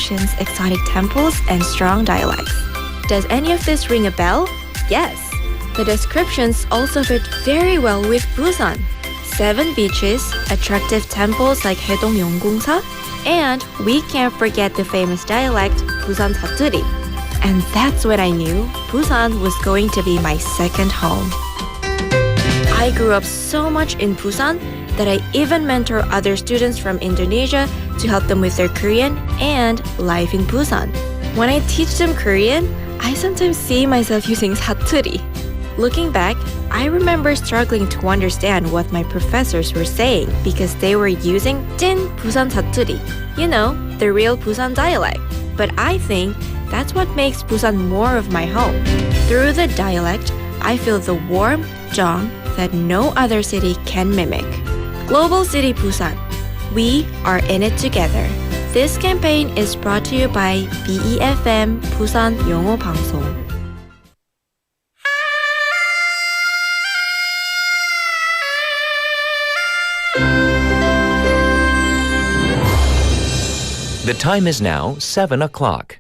traditions, exotic temples, and strong dialects. Does any of this ring a bell? Yes. The descriptions also fit very well with Busan. 7 beaches, attractive temples like Haedong Yeonggongsa, and we can't forget the famous dialect Busan 사투리. And that's when I knew Busan was going to be my second home. I grew up so much in Busan that I even mentor other students from Indonesia to help them with their Korean and life in Busan. When I teach them Korean, I sometimes see myself using 사투리. Looking back, I remember struggling to understand what my professors were saying because they were using 찐 Busan 사투리, you know, the real Busan dialect. But I think that's what makes Busan more of my home. Through the dialect, I feel the warm 정 that no other city can mimic. Global City Busan. We are in it together. This campaign is brought to you by BEFM 부산 영어방송. The time is now 7 o'clock.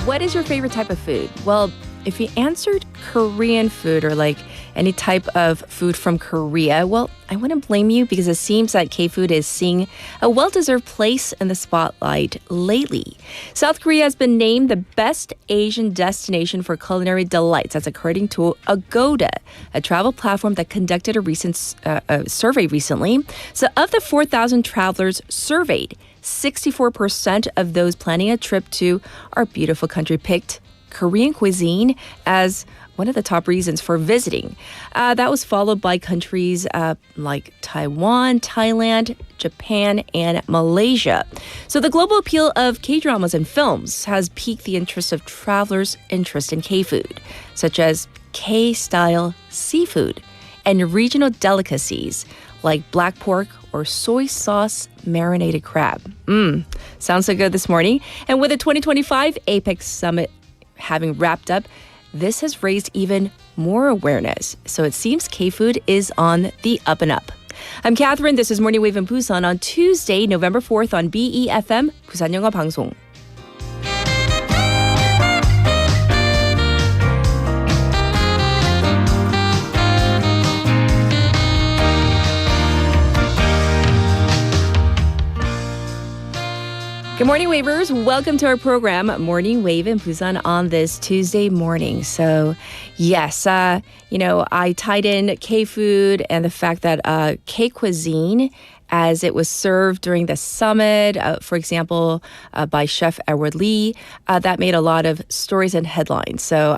What is your favorite type of food? Well, if you answered Korean food or like any type of food from Korea, well, I wouldn't blame you because it seems that K-food is seeing a well-deserved place in the spotlight lately. South Korea has been named the best Asian destination for culinary delights. That's according to Agoda, a travel platform that conducted a recent survey recently. So of the 4,000 travelers surveyed, 64% of those planning a trip to our beautiful country picked Korean cuisine as one of the top reasons for visiting. That was followed by countries like Taiwan, Thailand, Japan, and Malaysia. So the global appeal of K-dramas and films has piqued the interest of travelers' interest in K-food, such as K-style seafood and regional delicacies like black pork or soy sauce marinated crab. Sounds so good this morning. And with the 2025 APEC Summit having wrapped up, this has raised even more awareness. So it seems K-food is on the up and up. I'm Catherine. This is Morning Wave in Busan on Tuesday, November 4th on BEFM, 부산영어방송. Good morning, Wavers. Welcome to our program, Morning Wave in Busan on this Tuesday morning. So, yes, I tied in K-food and the fact that K-cuisine, as it was served during the summit, for example, by Chef Edward Lee, that made a lot of stories and headlines. So,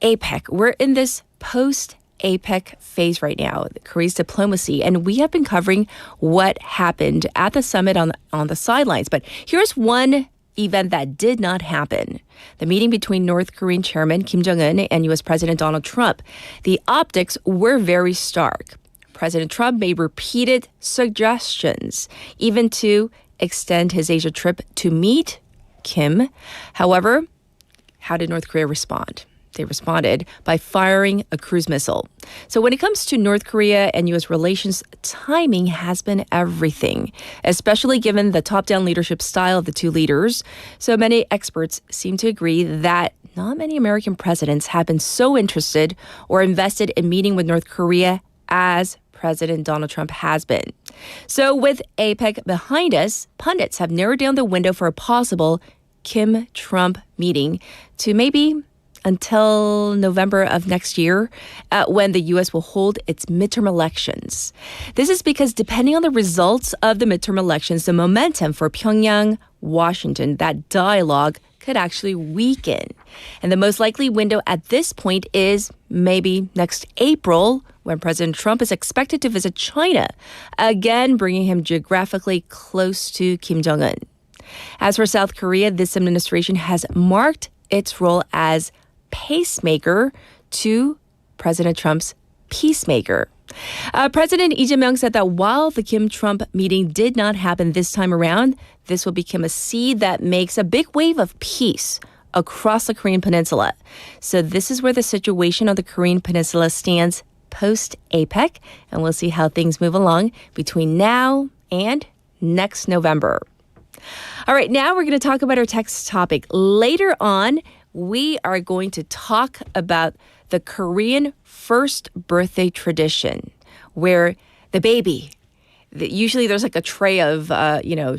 APEC, we're in this post-APEC phase right now, Korea's diplomacy, and we have been covering what happened at the summit on the sidelines. But here's one event that did not happen. The meeting between North Korean Chairman Kim Jong-un and U.S. President Donald Trump. The optics were very stark. President Trump made repeated suggestions, even to extend his Asia trip to meet Kim. However, how did North Korea respond? They responded by firing a cruise missile. So when it comes to North Korea and U.S. relations, timing has been everything, especially given the top-down leadership style of the two leaders. So many experts seem to agree that not many American presidents have been so interested or invested in meeting with North Korea as President Donald Trump has been. So with APEC behind us, pundits have narrowed down the window for a possible Kim-Trump meeting to maybe until November of next year, when the U.S. will hold its midterm elections. This is because depending on the results of the midterm elections, the momentum for Pyongyang, Washington, that dialogue could actually weaken. And the most likely window at this point is maybe next April, when President Trump is expected to visit China, again bringing him geographically close to Kim Jong-un. As for South Korea, this administration has marked its role as pacemaker to President Trump's peacemaker. President Lee Jae-myung said that while the Kim-Trump meeting did not happen this time around, this will become a seed that makes a big wave of peace across the Korean Peninsula. So this is where the situation on the Korean Peninsula stands post-APEC, and we'll see how things move along between now and next November. All right, now we're going to talk about our text topic. Later on, we are going to talk about the Korean first birthday tradition, where the baby, usually there's like a tray of,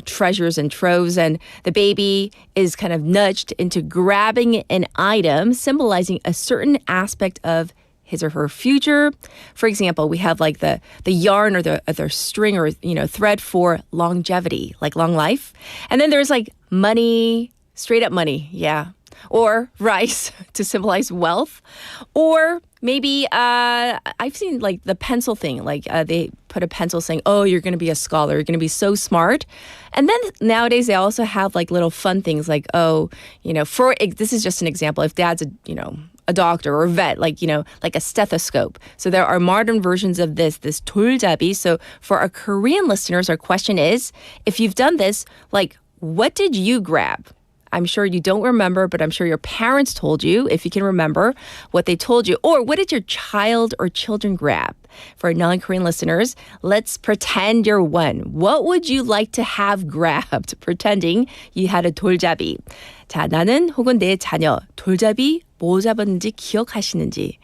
treasures and troves, and the baby is kind of nudged into grabbing an item symbolizing a certain aspect of his or her future. For example, we have like the yarn or the string or, thread for longevity, like long life. And then there's like money, straight up money. Yeah. Or rice to symbolize wealth. Or maybe I've seen like the pencil thing, like they put a pencil saying, oh, you're going to be a scholar, you're going to be so smart. And then nowadays they also have like little fun things like, this is just an example. If dad's a doctor or a vet, like a stethoscope. So there are modern versions of this 돌잡이. So for our Korean listeners, our question is, if you've done this, like, what did you grab? I'm sure you don't remember, but I'm sure your parents told you, if you can remember what they told you. Or what did your child or children grab? For non-Korean listeners, let's pretend you're one. What would you like to have grabbed? Pretending you had a 돌잡이. 자, 나는 혹은 내 자녀 돌잡이 뭐 잡았는지 기억하시는지.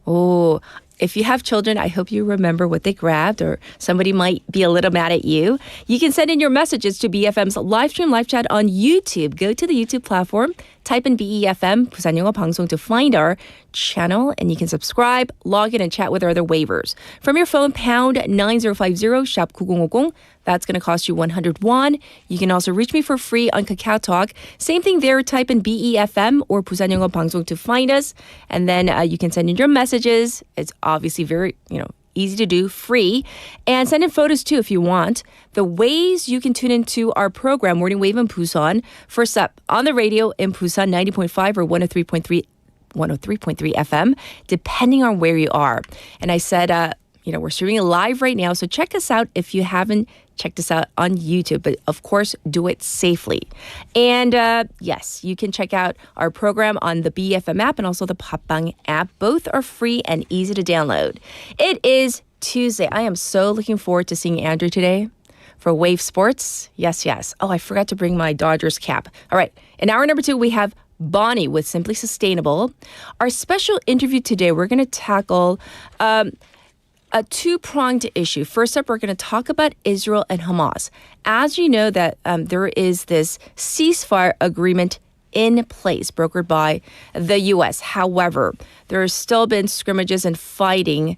오, if you have children, I hope you remember what they grabbed, or somebody might be a little mad at you. You can send in your messages to BFM's live stream, live chat on YouTube. Go to the YouTube platform, type in BEFM, 부산영어방송 to find our channel, and you can subscribe, log in, and chat with our other waivers. From your phone, pound 9050, shop 9050. That's going to cost you 100 won. You can also reach me for free on Kakao Talk. Same thing there, type in BEFM or 부산영어방송 to find us. And then you can send in your messages. It's obviously very, easy to do, free. And send in photos too if you want. The ways you can tune into our program, Morning Wave in Busan. First up, on the radio in Busan 90.5 or 103.3 FM, depending on where you are. And I said, we're streaming live right now, so check us out if you haven't checked us out on YouTube. But of course, do it safely. And yes, you can check out our program on the BFM app and also the Popbang app. Both are free and easy to download. It is Tuesday. I am so looking forward to seeing Andrew today for Wave Sports. Yes, yes. Oh, I forgot to bring my Dodgers cap. All right. In hour number 2, we have Bonnie with Simply Sustainable. Our special interview today, we're going to tackle a two-pronged issue. First up, we're going to talk about Israel and Hamas. As you know, that there is this ceasefire agreement in place brokered by the U.S. However, there's still been scrimmages and fighting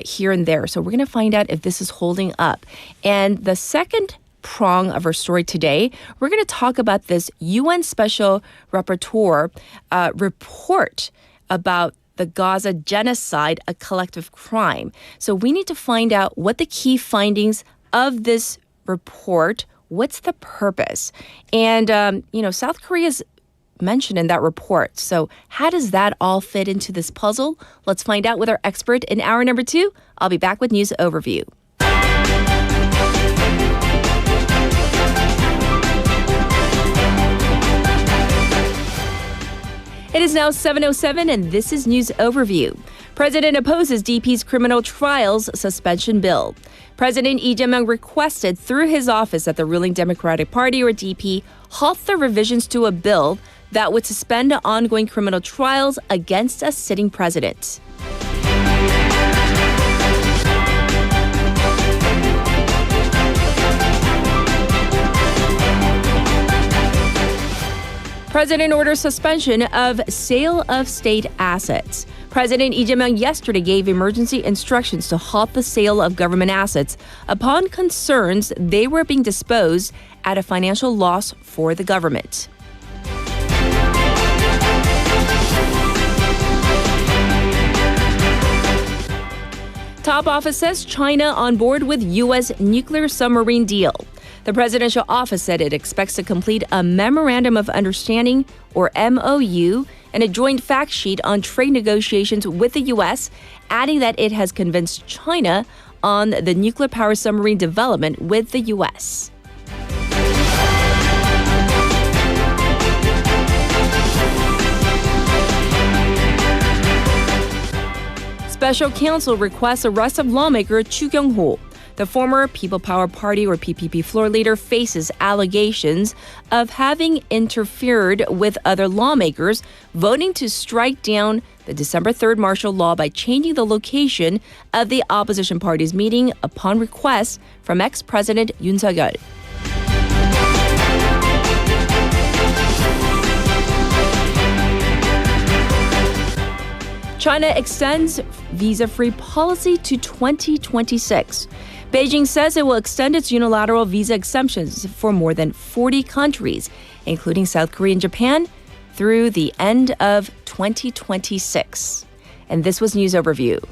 here and there. So we're going to find out if this is holding up. And the second prong of our story today, we're going to talk about this UN Special Rapporteur report about the Gaza genocide, a collective crime. So we need to find out what the key findings of this report, what's the purpose? And, South Korea's mentioned in that report. So how does that all fit into this puzzle? Let's find out with our expert in hour number 2. I'll be back with news overview. It is now 7:07, and this is News Overview. President opposes DP's criminal trials suspension bill. President Lee Jae-myung requested through his office that the ruling Democratic Party, or DP, halt the revisions to a bill that would suspend ongoing criminal trials against a sitting president. President orders suspension of sale of state assets. President Lee Jae-myung yesterday gave emergency instructions to halt the sale of government assets upon concerns they were being disposed at a financial loss for the government. Top office says China on board with U.S. nuclear submarine deal. The presidential office said it expects to complete a Memorandum of Understanding, or MOU, and a joint fact sheet on trade negotiations with the U.S., adding that it has convinced China on the nuclear power submarine development with the U.S. Special counsel requests arrest of lawmaker Chu Kyung-ho. The former People Power Party or PPP floor leader faces allegations of having interfered with other lawmakers voting to strike down the December 3rd martial law by changing the location of the opposition party's meeting upon request from ex-president Yoon Suk-yeol. China extends visa-free policy to 2026. Beijing says it will extend its unilateral visa exemptions for more than 40 countries, including South Korea and Japan, through the end of 2026. And this was News Overview.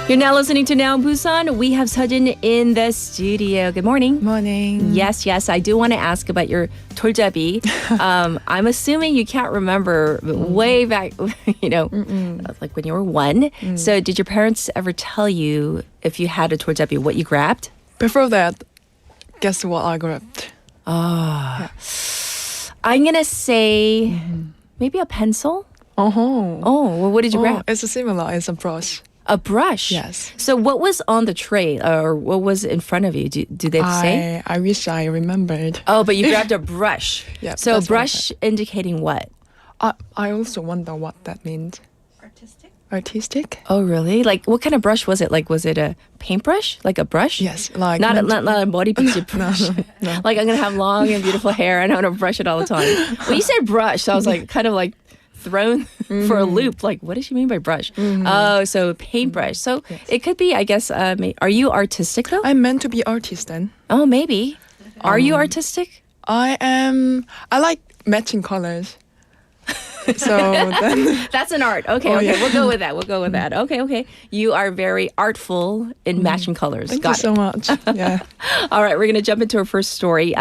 You're now listening to Now in Busan. We have Sejin in the studio. Good morning. Morning. Yes. I do want to ask about your 돌잡이. I'm assuming you can't remember way back, like when you were one. So did your parents ever tell you if you had a 돌잡이, what you grabbed? Before that, guess what I grabbed? I'm going to say maybe a pencil. Oh, Well, what did you grab? it's similar. It's a brush. A brush? Yes. So what was on the tray or what was in front of you? Do they say? I wish I remembered. Oh, but you grabbed a brush. Yeah, So that's what I brush indicating what? I also wonder what that means. Artistic? Oh, really? Like what kind of brush was it? Like was it a paintbrush? Like a brush? Yes, like Not a 머리빗질 brush. no. Like I'm going to have long and beautiful hair and I'm going to brush it all the time. When you said brush, so I was like kind of like thrown for a loop. Like, what does she mean by brush? Oh, so paintbrush. So it could be, I guess, are you artistic though? I'm meant to be artist then. Oh, maybe. Are you artistic? I like matching colors. So then... That's an art. Okay. yeah. We'll go with that. Okay. You are very artful in matching colors. Thank Got you so much. Yeah. All right, we're going to jump into our first story.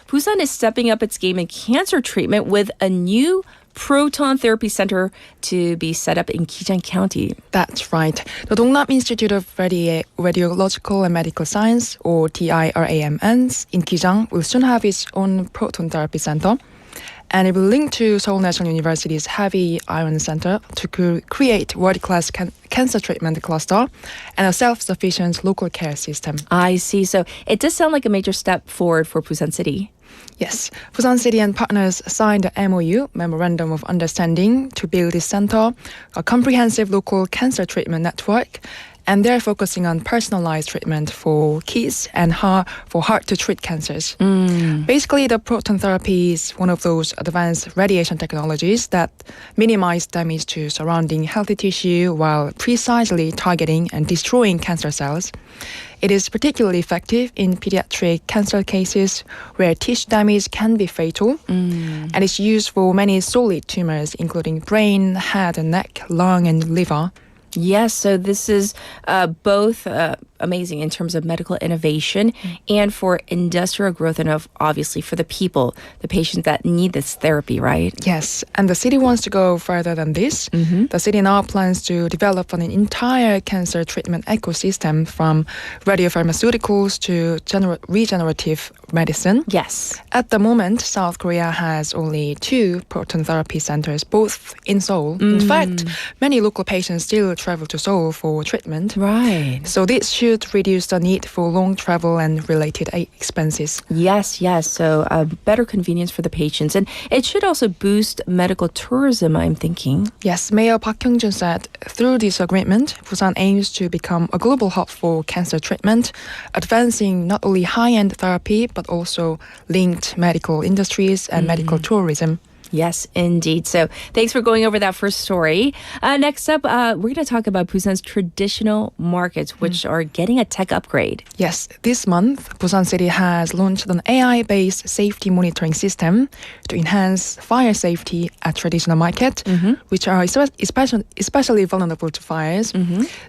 Busan is stepping up its game in cancer treatment with a new proton therapy center to be set up in Gijang County. That's right. The Dongnam Institute of Radiological and Medical Science, or TIRAMN, in Gijang will soon have its own proton therapy center. And it will link to Seoul National University's Heavy Iron Center to create world-class cancer treatment cluster and a self-sufficient local care system. I see. So it does sound like a major step forward for Busan City. Yes, Busan City and partners signed the MOU, Memorandum of Understanding, to build this center, a comprehensive local cancer treatment network, and they're focusing on personalized treatment for kids and for hard-to-treat cancers. Basically, the proton therapy is one of those advanced radiation technologies that minimize damage to surrounding healthy tissue while precisely targeting and destroying cancer cells. It is particularly effective in pediatric cancer cases where tissue damage can be fatal, and it's used for many solid tumors, including brain, head and neck, lung, and liver. Yes, so this is both amazing in terms of medical innovation and for industrial growth and obviously for the people, the patients that need this therapy, right? Yes, and the city wants to go further than this. The city now plans to develop an entire cancer treatment ecosystem from radiopharmaceuticals to regenerative medicine. Yes. At the moment, South Korea has only 2 proton therapy centers, both in Seoul. In fact, many local patients still travel to Seoul for treatment. Right. So this should reduce the need for long travel and related expenses. Yes. So better convenience for the patients. And it should also boost medical tourism, I'm thinking. Yes, Mayor Park Hyung-jun said, through this agreement, Busan aims to become a global hub for cancer treatment, advancing not only high-end therapy, but also linked medical industries and medical tourism. Yes, indeed. So thanks for going over that first story. Next up, we're going to talk about Busan's traditional markets, which are getting a tech upgrade. Yes, this month, Busan City has launched an AI-based safety monitoring system to enhance fire safety at traditional market, which are especially vulnerable to fires.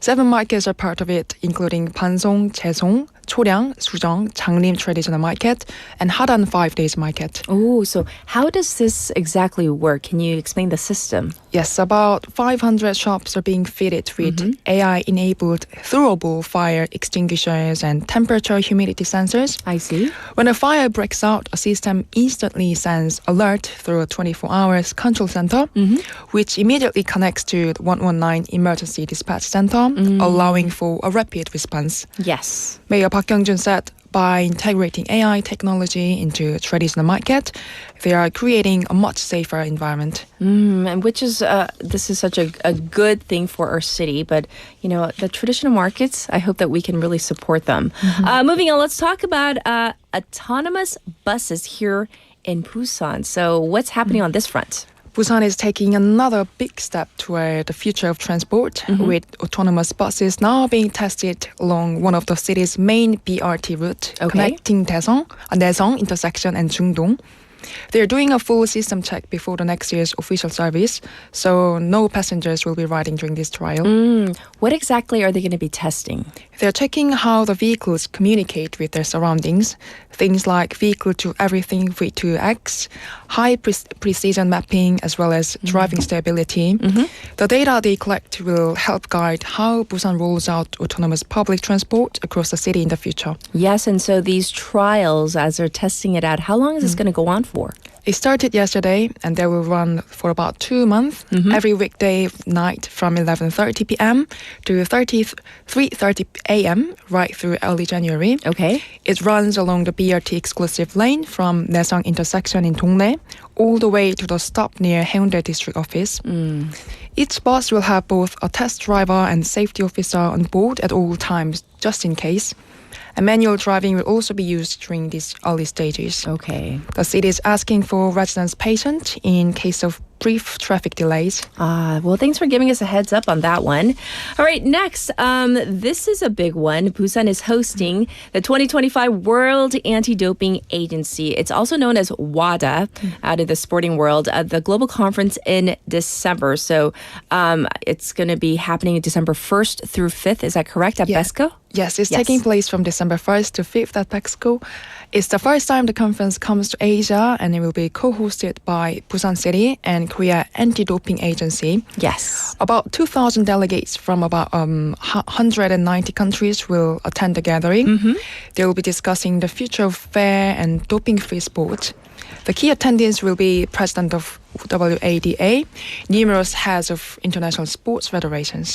7 markets are part of it, including Pansong, Chaesong, Choryang, Sujong, Changlim Traditional Market, and Haran 5 Days Market. Oh, so how does this exactly work? Can you explain the system? Yes, about 500 shops are being fitted with AI-enabled throwable fire extinguishers and temperature humidity sensors. I see. When a fire breaks out, a system instantly sends alert through a 24-hour control center, which immediately connects to the 119 emergency dispatch center, allowing for a rapid response. Yes. Mayor Park Kyung-jun said by integrating AI technology into traditional market, they are creating a much safer environment. And which is, this is such a good thing for our city. But, you know, the traditional markets, I hope that we can really support them. Moving on, let's talk about autonomous buses here in Busan. So what's happening on this front? Busan is taking another big step toward the future of transport, with autonomous buses now being tested along one of the city's main BRT route, connecting Daesung intersection and Jungdong. They're doing a full system check before the next year's official service, so no passengers will be riding during this trial. What exactly are they going to be testing? They're checking how the vehicles communicate with their surroundings. Things like vehicle to everything V2X, high precision mapping, as well as driving stability. The data they collect will help guide how Busan rolls out autonomous public transport across the city in the future. Yes, and so these trials, as they're testing it out, how long is this going to go on for? It started yesterday and they will run for about 2 months, every weekday night from 11:30 p.m. to 3:30 a.m. right through early January. Okay. It runs along the BRT exclusive lane from Daesung intersection in Dongdae all the way to the stop near Haeundae district office. Each bus will have both a test driver and safety officer on board at all times, just in case. And manual driving will also be used during these early stages. Okay. The city is asking for residents' patience in case of brief traffic delays. Well, thanks for giving us a heads up on that one. All right, next, this is a big one. Busan is hosting the 2025 World Anti-Doping Agency. It's also known as WADA out of the sporting world, the global conference in December. So it's going to be happening December 1st through 5th. Is that correct, at PESCO? Yes, it's taking place from December 1st to 5th at PESCO. It's the first time the conference comes to Asia, and it will be co-hosted by Busan City and Korea Anti-Doping Agency. Yes. About 2,000 delegates from about 190 countries will attend the gathering. They will be discussing the future of fair and doping-free sport. The key attendees will be president of WADA, numerous heads of international sports federations.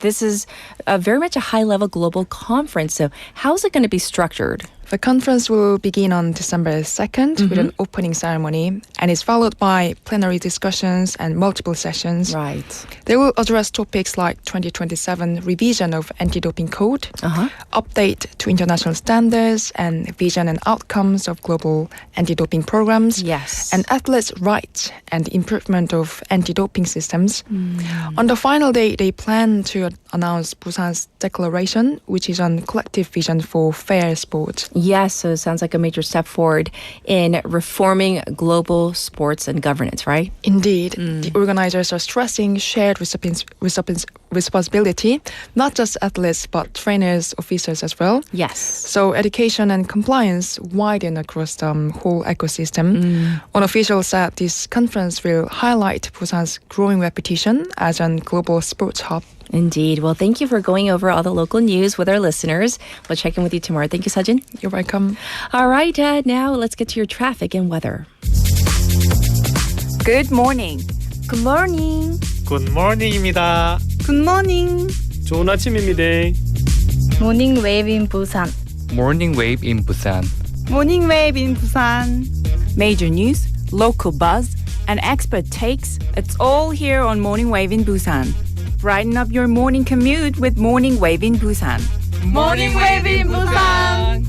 This is very much a high-level global conference. So how is it going to be structured? The conference will begin on December 2nd with an opening ceremony, and is followed by plenary discussions and multiple sessions. Right. They will address topics like 2027 revision of anti-doping code, update to international standards, and vision and outcomes of global anti-doping programs, Yes. and athletes' rights and improvement of anti-doping systems. On the final day, they plan to announce Busan's declaration, which is on collective vision for fair sport. Yes, so it sounds like a major step forward in reforming global sports and governance, right? Indeed, the organizers are stressing shared responsibility, not just athletes, but trainers, officers as well. Yes. So education and compliance widen across the whole ecosystem. One official said this conference will highlight Busan's growing reputation as a global sports hub. Indeed. Well, thank you for going over all the local news with our listeners. We'll check in with you tomorrow. Thank you, Sajin. You're welcome. All right, now let's get to your traffic and weather. Good morning. Good morning. 굿모닝입니다. Good morning. 좋은 아침입니다. Morning wave in Busan. Morning wave in Busan. Morning wave in Busan. Major news, local buzz, and expert takes. It's all here on Morning Wave in Busan. Brighten up your morning commute with Morning Wave in Busan. Morning Wave in Busan.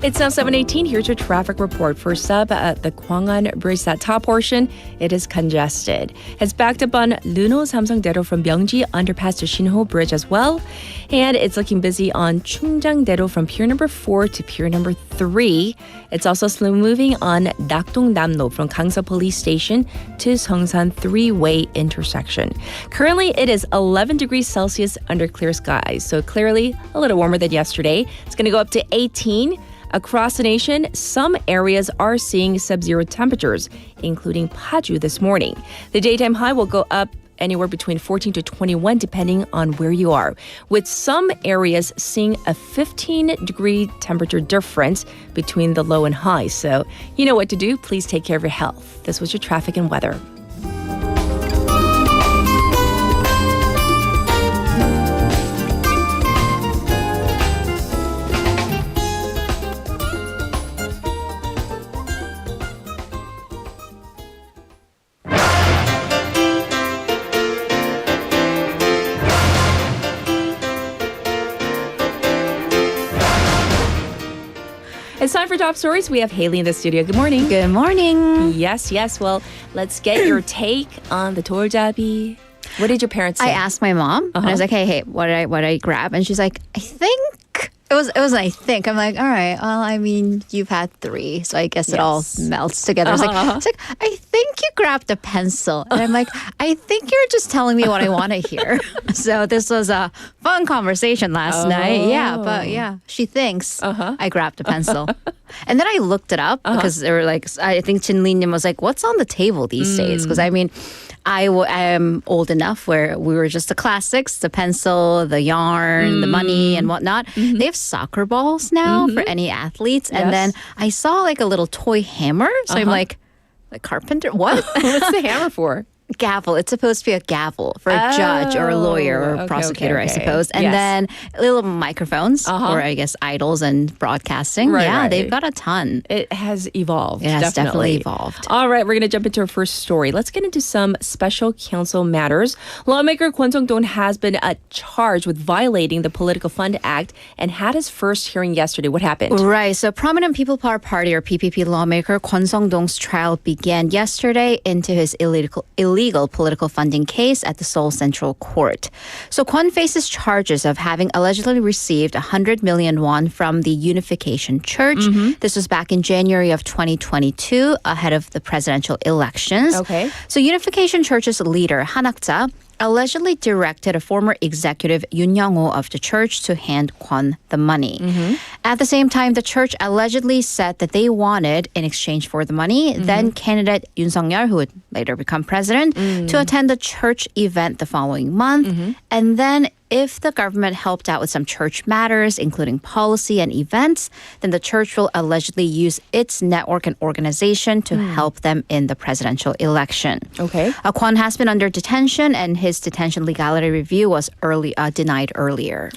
It's now 7:18. Here's your traffic report. First up, at the Gwangan Bridge, that top portion, it is congested. It's backed up on Luno Samsung-daedo from Myeongji underpass to Shinho Bridge as well. And it's looking busy on Chungjang-daedo from pier number 4 to pier number 3. It's also slow moving on Nakdong-namno from Gangsa Police Station to Seongsan 3-way intersection. Currently, it is 11 degrees Celsius under clear skies, so clearly a little warmer than yesterday. It's going to go up to 18. Across the nation, some areas are seeing sub-zero temperatures, including Paju this morning. The daytime high will go up anywhere between 14 to 21 depending on where you are, with some areas seeing a 15-degree temperature difference between the low and high. So you know what to do. Please take care of your health. This was your traffic and weather. It's time for top stories. We have Haley in the studio. Good morning. Good morning. Yes. Well, let's get your take on the 돌잡이. What did your parents say? I asked my mom, and I was like, "Hey, what did I grab?" And she's like, "I think it was an I think." I'm like, "All right. Well, I mean, you've had 3, so I guess it all melts together." It's like, I think you grabbed a pencil, and I'm like, "I think you're just telling me what I want to hear." So this was a fun conversation last night. Yeah, but she thinks I grabbed a pencil. And then I looked it up because they were like, I think Chin Lee Nim was like, "What's on the table these days?" Because I mean, I am old enough where we were just the classics, the pencil, the yarn, the money and whatnot. They have soccer balls now for any athletes. And then I saw like a little toy hammer. So I'm like carpenter? What? What's the hammer for? Gavel. It's supposed to be a gavel for a judge or a lawyer or a prosecutor, I suppose. And then little microphones or I guess idols and broadcasting. Right. They've got a ton. It has evolved. It has definitely evolved. All right, we're going to jump into our first story. Let's get into some special counsel matters. Lawmaker Kwon Song-dong has been charged with violating the Political Fund Act and had his first hearing yesterday. What happened? Right. So prominent People Power Party or PPP lawmaker Kwon Song-dong's trial began yesterday into his illegal political funding case at the Seoul Central Court. So Kwon faces charges of having allegedly received 100 million won from the Unification Church. This was back in January of 2022 ahead of the presidential elections. Okay. So Unification Church's leader, Han Hak-ja, allegedly directed a former executive Yoon Young-ho of the church to hand Kwon the money. At the same time, the church allegedly said that they wanted, in exchange for the money, then candidate Yoon Suk-yeol, who would later become president, to attend the church event the following month. And then if the government helped out with some church matters, including policy and events, then the church will allegedly use its network and organization to help them in the presidential election. Okay. Kwon has been under detention, and his detention legality review was denied earlier.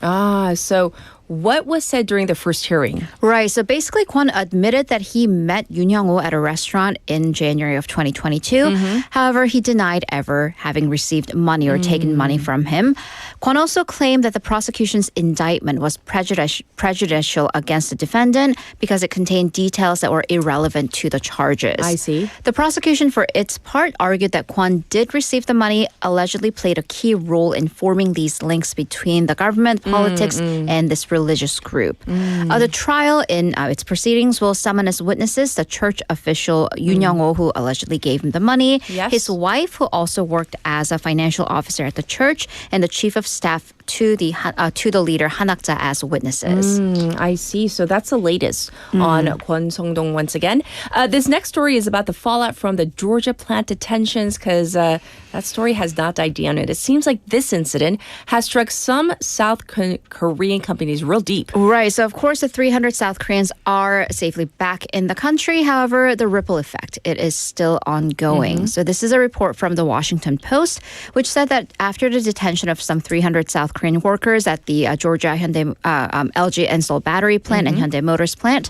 So what was said during the first hearing? Right. So basically, Kwon admitted that he met Yoon Young-ho at a restaurant in January of 2022. However, he denied ever having received money or taken money from him. Kwon also claimed that the prosecution's indictment was prejudicial against the defendant because it contained details that were irrelevant to the charges. I see. The prosecution, for its part, argued that Kwon did receive the money, allegedly played a key role in forming these links between the government, politics, and this religious group. The trial in its proceedings will summon as witnesses the church official Yoon Young-ho, who allegedly gave him the money, his wife, who also worked as a financial officer at the church, and the chief of staff to the leader Han Hak-ja as witnesses. I see. So that's the latest on Kwon Song-dong once again. This next story is about the fallout from the Georgia plant detentions because that story has not died down. It seems like this incident has struck some South Korean companies real deep. Right. So, of course, the 300 South Koreans are safely back in the country. However, the ripple effect, it is still ongoing. So this is a report from the Washington Post, which said that after the detention of some 300 South Korean workers at the Georgia Hyundai LG Ensol battery plant and Hyundai Motors plant.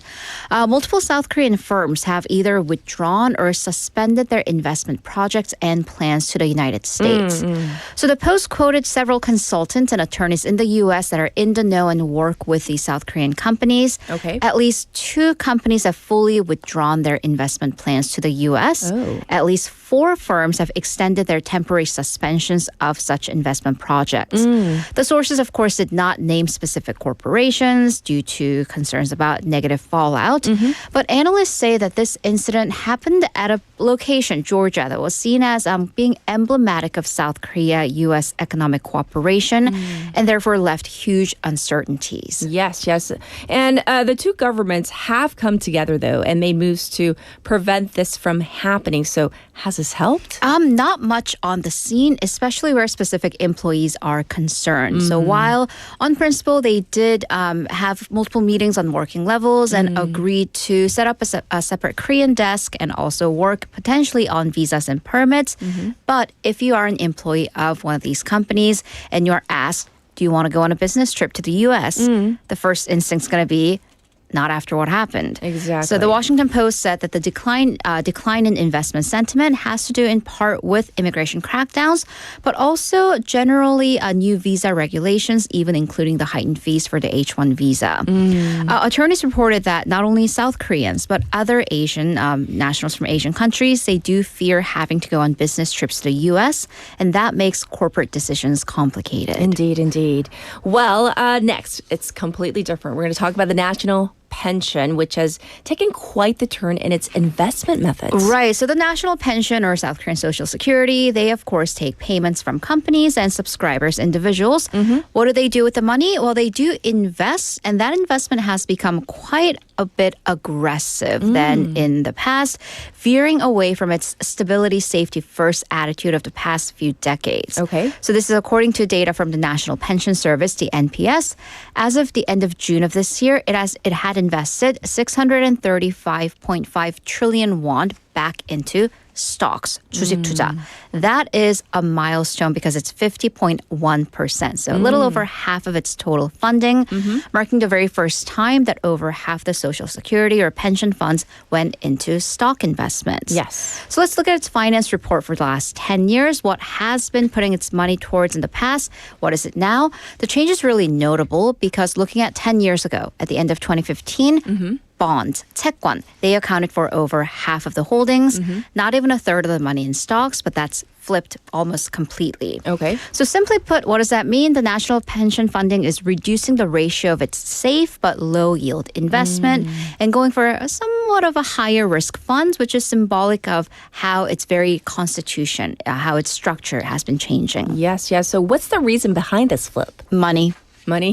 Multiple South Korean firms have either withdrawn or suspended their investment projects and plans to the United States. So the Post quoted several consultants and attorneys in the U.S. that are in the know and work with these South Korean companies. Okay. At least 2 companies have fully withdrawn their investment plans to the U.S. Oh. At least 4 firms have extended their temporary suspensions of such investment projects. The sources, of course, did not name specific corporations due to concerns about negative fallout. But analysts say that this incident happened at a location, Georgia, that was seen as being emblematic of South Korea-U.S. economic cooperation and therefore left huge uncertainties. Yes. And the two governments have come together, though, and made moves to prevent this from happening. So has this helped? Not much on the scene, especially where specific employees are concerned. So while on principle they did have multiple meetings on working levels and agreed to set up a separate Korean desk and also work potentially on visas and permits. But if you are an employee of one of these companies and you're asked, do you want to go on a business trip to the U.S.? The first instinct is going to be, not after what happened. Exactly. So the Washington Post said that the decline in investment sentiment has to do in part with immigration crackdowns, but also generally new visa regulations, even including the heightened fees for the H-1 visa. Attorneys reported that not only South Koreans, but other Asian nationals from Asian countries, they do fear having to go on business trips to the U.S., and that makes corporate decisions complicated. Indeed. Well, next, it's completely different. We're going to talk about the National Pension, which has taken quite the turn in its investment methods. Right. So the National Pension or South Korean Social Security, they of course take payments from companies and subscribers, individuals. What do they do with the money? Well, they do invest, and that investment has become quite a bit aggressive than in the past, veering away from its stability, safety first attitude of the past few decades. Okay. So this is according to data from the National Pension Service, the NPS. As of the end of June of this year, it had invested 635.5 trillion won back into stocks, 주식투자. That is a milestone because it's 50.1%. So a little over half of its total funding, marking the very first time that over half the Social Security or pension funds went into stock investments. Yes. So let's look at its finance report for the last 10 years. What has been putting its money towards in the past? What is it now? The change is really notable because looking at 10 years ago, at the end of 2015, bonds, 채권, they accounted for over half of the holdings, not even a third of the money in stocks, but that's flipped almost completely. Okay. So simply put, what does that mean? The national pension funding is reducing the ratio of its safe but low yield investment and going for a somewhat of a higher risk funds, which is symbolic of how its very constitution, how its structure has been changing. Yes. So what's the reason behind this flip? Money.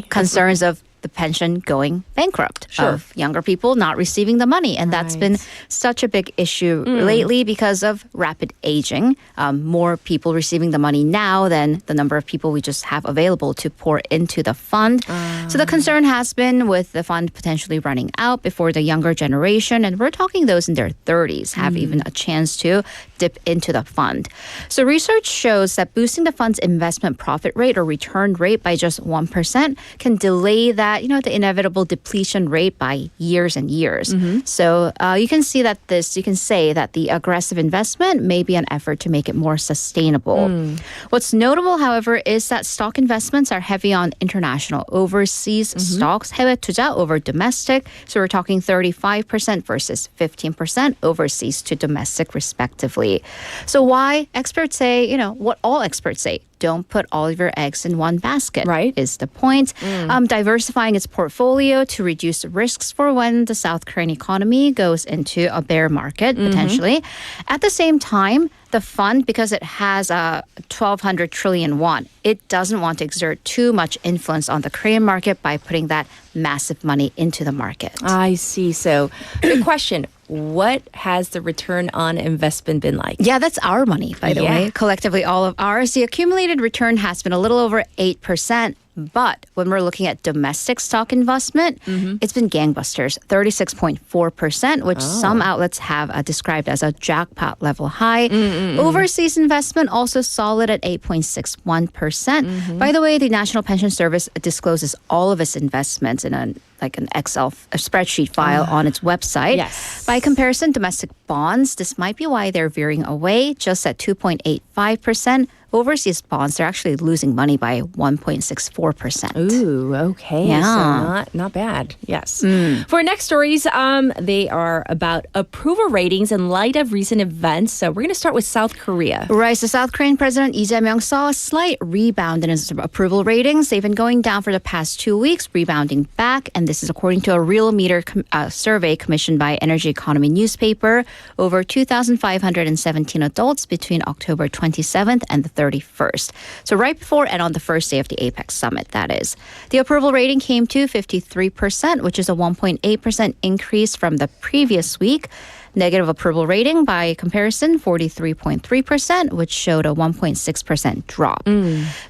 Concerns of the pension going bankrupt, Sure. of younger people not receiving the money. And that's been such a big issue lately because of rapid aging. More people receiving the money now than the number of people we just have available to pour into the fund. So the concern has been with the fund potentially running out before the younger generation, and we're talking those in their 30s, have even a chance to dip into the fund. So research shows that boosting the fund's investment profit rate or return rate by just 1% can delay that, the inevitable depletion rate by years and years. So you can say that the aggressive investment may be an effort to make it more sustainable. What's notable, however, is that stock investments are heavy on international overseas stocks, 해외 투자 over domestic. So we're talking 35% versus 15% overseas to domestic, respectively. So why? Experts say, what all experts say. Don't put all of your eggs in one basket, Right. is the point. Diversifying its portfolio to reduce risks for when the South Korean economy goes into a bear market, potentially. At the same time, the fund, because it has 1,200 trillion won, it doesn't want to exert too much influence on the Korean market by putting that massive money into the market. I see. So good question. What has the return on investment been like? Yeah, that's our money, by the way. Collectively, all of ours. The accumulated return has been a little over 8%. But when we're looking at domestic stock investment, it's been gangbusters, 36.4%, which some outlets have described as a jackpot level high. Overseas investment also solid at 8.61%. By the way, the National Pension Service discloses all of its investments in an Excel spreadsheet file on its website. Yes. By comparison, domestic bonds, this might be why they're veering away, just at 2.85%. Overseas bonds, they're actually losing money by 1.64%. Ooh, okay. Yeah. So not bad. Yes. For our next stories, they are about approval ratings in light of recent events. So we're going to start with South Korea. Right, so South Korean President Lee Jae-myung saw a slight rebound in his approval ratings. They've been going down for the past 2 weeks, rebounding back. And this is according to a Real Meter survey commissioned by Energy Economy newspaper. Over 2,517 adults between October 27th and the 31st. So right before and on the first day of the APEC summit, that is. The approval rating came to 53%, which is a 1.8% increase from the previous week. Negative approval rating, by comparison, 43.3%, which showed a 1.6% drop.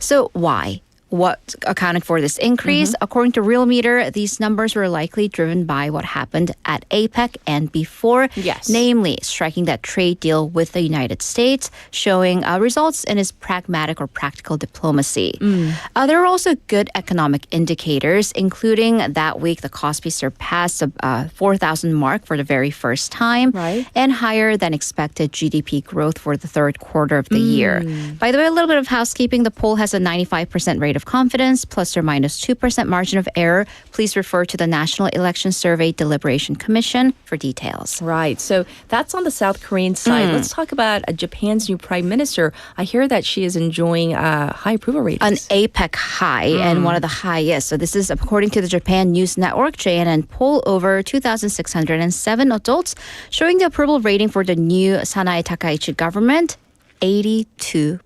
So why? What accounted for this increase? According to Real Meter, these numbers were likely driven by what happened at APEC and before, namely striking that trade deal with the United States, showing results in its pragmatic or practical diplomacy. There are also good economic indicators, including that week the Kospi surpassed the 4,000 mark for the very first time, and higher than expected GDP growth for the third quarter of the year. By the way, a little bit of housekeeping. The poll has a 95% rate of confidence, plus or minus 2% margin of error. Please refer to the National Election Survey Deliberation Commission for details. Right. So that's on the South Korean side. Let's talk about Japan's new prime minister. I hear that she is enjoying high approval ratings. An APEC high and one of the highest. So this is according to the Japan News Network, JNN poll over 2,607 adults, showing the approval rating for the new Sanae Takaichi government, 82%.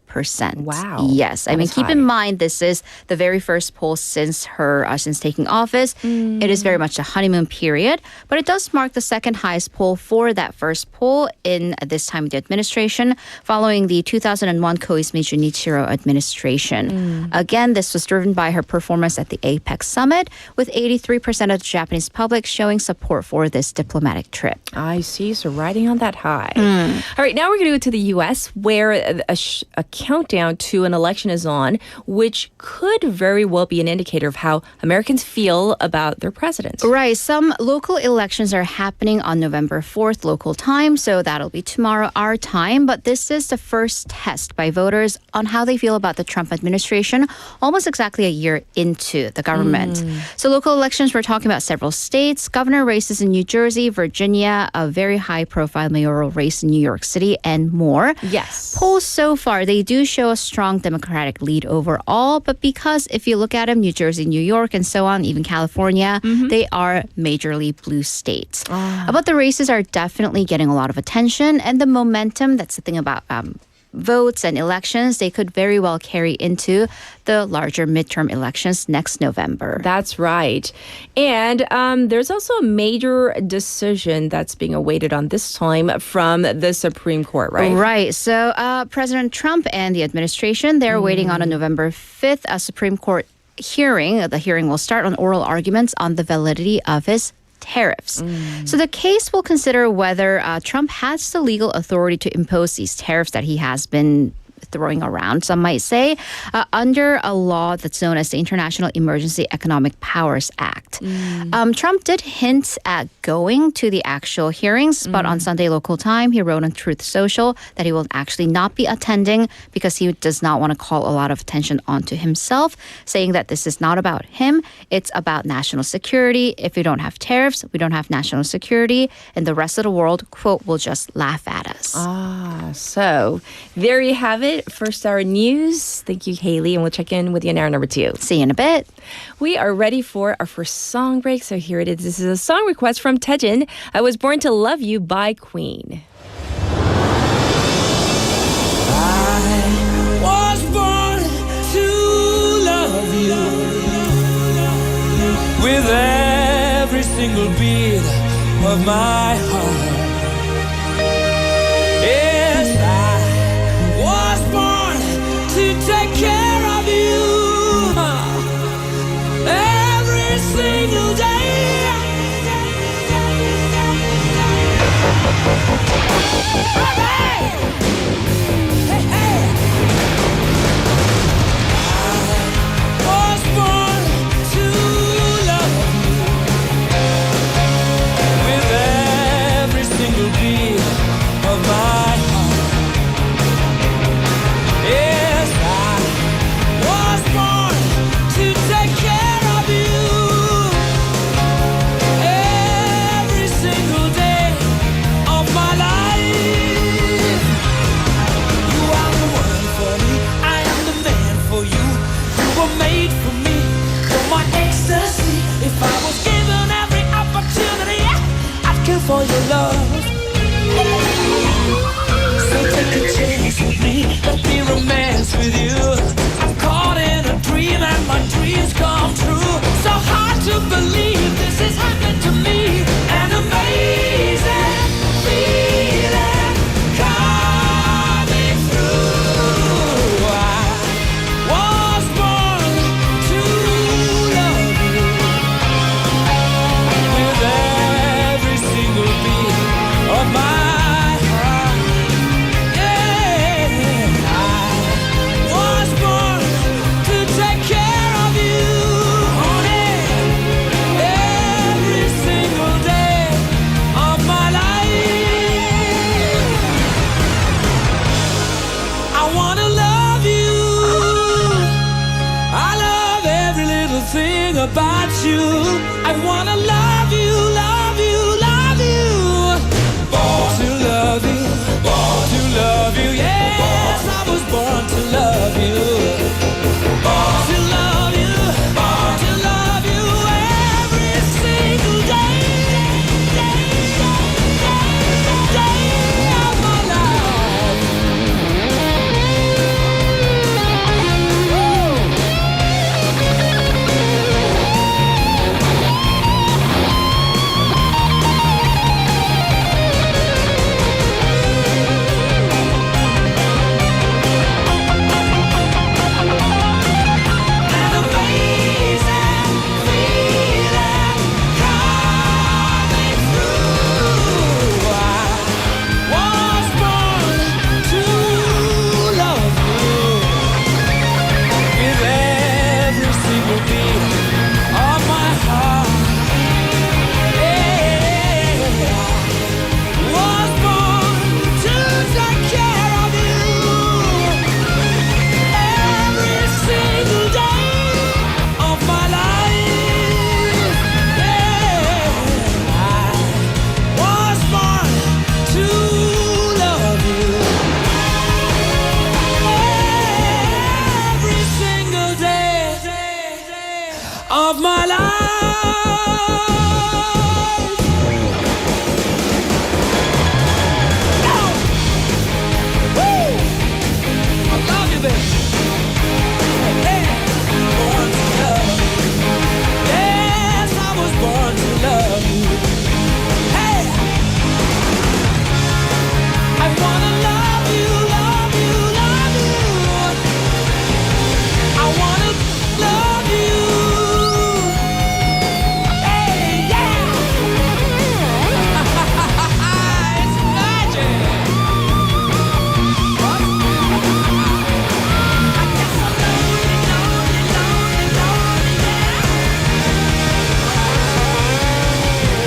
Wow. Yes. I That mean, is keep high. in mind, this is the very first poll since taking office. It is very much a honeymoon period, but it does mark the second highest poll for that first poll in this time of the administration, following the 2001 Koizumi Junichiro administration. Again, this was driven by her performance at the APEC summit, with 83% of the Japanese public showing support for this diplomatic trip. I see. So riding on that high. All right. Now we're going to go to the U.S., where a countdown to an election is on, which could very well be an indicator of how Americans feel about their president. Right. Some local elections are happening on November 4th local time, so that'll be tomorrow our time. But this is the first test by voters on how they feel about the Trump administration, almost exactly a year into the government. So local elections, we're talking about several states, governor races in New Jersey, Virginia, a very high-profile mayoral race in New York City, and more. Yes. Polls so far, they do show a strong Democratic lead overall, but because if you look at them, New Jersey, New York, and so on, even California, they are majorly blue states. But the races are definitely getting a lot of attention, and the momentum, that's the thing about votes and elections, they could very well carry into the larger midterm elections next November. That's right. And there's also a major decision that's being awaited on this time from the Supreme Court, right? Right. So President Trump and the administration, they're waiting on a November 5th Supreme Court hearing. The hearing will start on oral arguments on the validity of his tariffs. So the case will consider whether Trump has the legal authority to impose these tariffs that he has been throwing around, some might say, under a law that's known as the International Emergency Economic Powers Act. Trump did hint at going to the actual hearings, but on Sunday local time, he wrote on Truth Social that he will actually not be attending because he does not want to call a lot of attention onto himself, saying that this is not about him, it's about national security. If we don't have tariffs, we don't have national security, and the rest of the world, quote, will just laugh at us. So there you have it. First hour news. Thank you, Haley, and we'll check in with you in hour number 2. See you in a bit. We are ready for our first song break, so here it is. This is a song request from Taejin. I Was Born to Love You by Queen. I was born to love you with every single beat of my heart. Yes, I was born to take care of you about you. I wanna love you, love you, love you. Born to love you, born to love you. Yes, I was born to love you. Born to love you, born to love you every single day, day of my life. An amazing feeling coming through. I was born to love you with every single beat of my heart. Yeah. Was born to take care of you every single day of my life. Yeah, I was born to love you every single day of my life. Woo! I love you, baby. Yeah. Born to love you. Yes, I was born to love you. Hey, I wanna love you, love you, love you. I wanna love you. Hey, yeah. It's magic. I guess I'm lonely, lonely, lonely, lonely, yeah.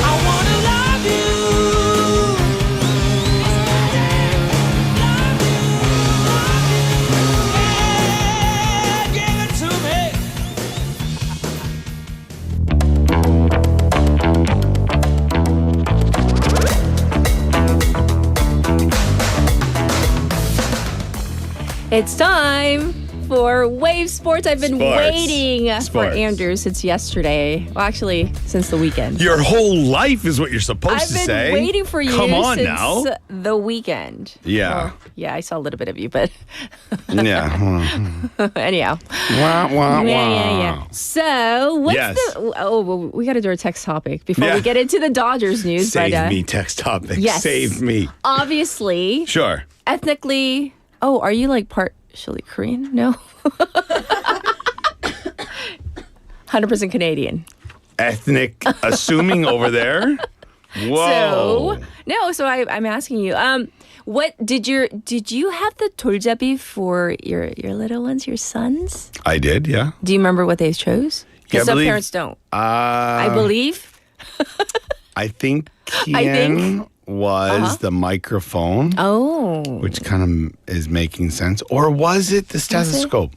I wanna love you. Love you, yeah. Give it to me. It's time for Wave Sports. I've been Sports. waiting for Sports. Andrew since yesterday. Well, actually, since the weekend. Your whole life is what you're supposed I've to been say. waiting for you Come on since now. the weekend. Yeah. Well, yeah, I saw a little bit of you, but Yeah. anyhow. Wah, wah, Yeah. So, what's Yes. well, we got to do our text topic before Yeah. we get into the Dodgers news. Save but, me, text topic. yes. Save me. Obviously, Sure. ethnically. Oh, are you like partially Korean? No. 100% Canadian. Ethnic assuming over there. Whoa. So I'm asking you, what did you have the 돌잡이 for your little ones, your sons? I did, yeah. Do you remember what they chose? Yeah, I Because some believe- parents don't. I believe. I think I think- was the microphone, Oh. which kind of is making sense. Or was it the stethoscope?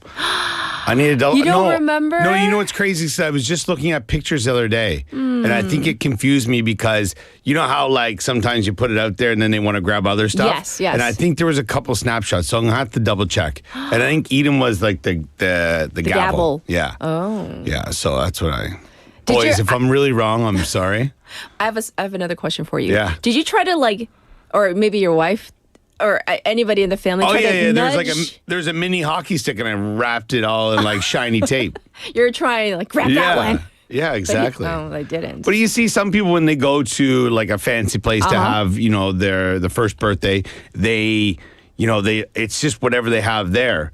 I need to You don't remember? No, you know what's crazy? So I was just looking at pictures the other day, and I think it confused me because you know how like sometimes you put it out there and then they want to grab other stuff. Yes, yes. And I think there was a couple snapshots, so I'm gonna have to double check. And I think Eden was like the gavel. gavel. Yeah. Oh. Yeah. So that's what I. Did Boys, you- if I'm really wrong, I'm sorry. I have another question for you. Yeah. Did you try to like, or maybe your wife, or anybody in the family? Oh try yeah, to yeah. nudge? There's a mini hockey stick, and I wrapped it all in like shiny tape. You're trying to like grab that one. Yeah, exactly. No, they didn't. But you see some people when they go to like a fancy place to have, you know, the first birthday, they it's just whatever they have there.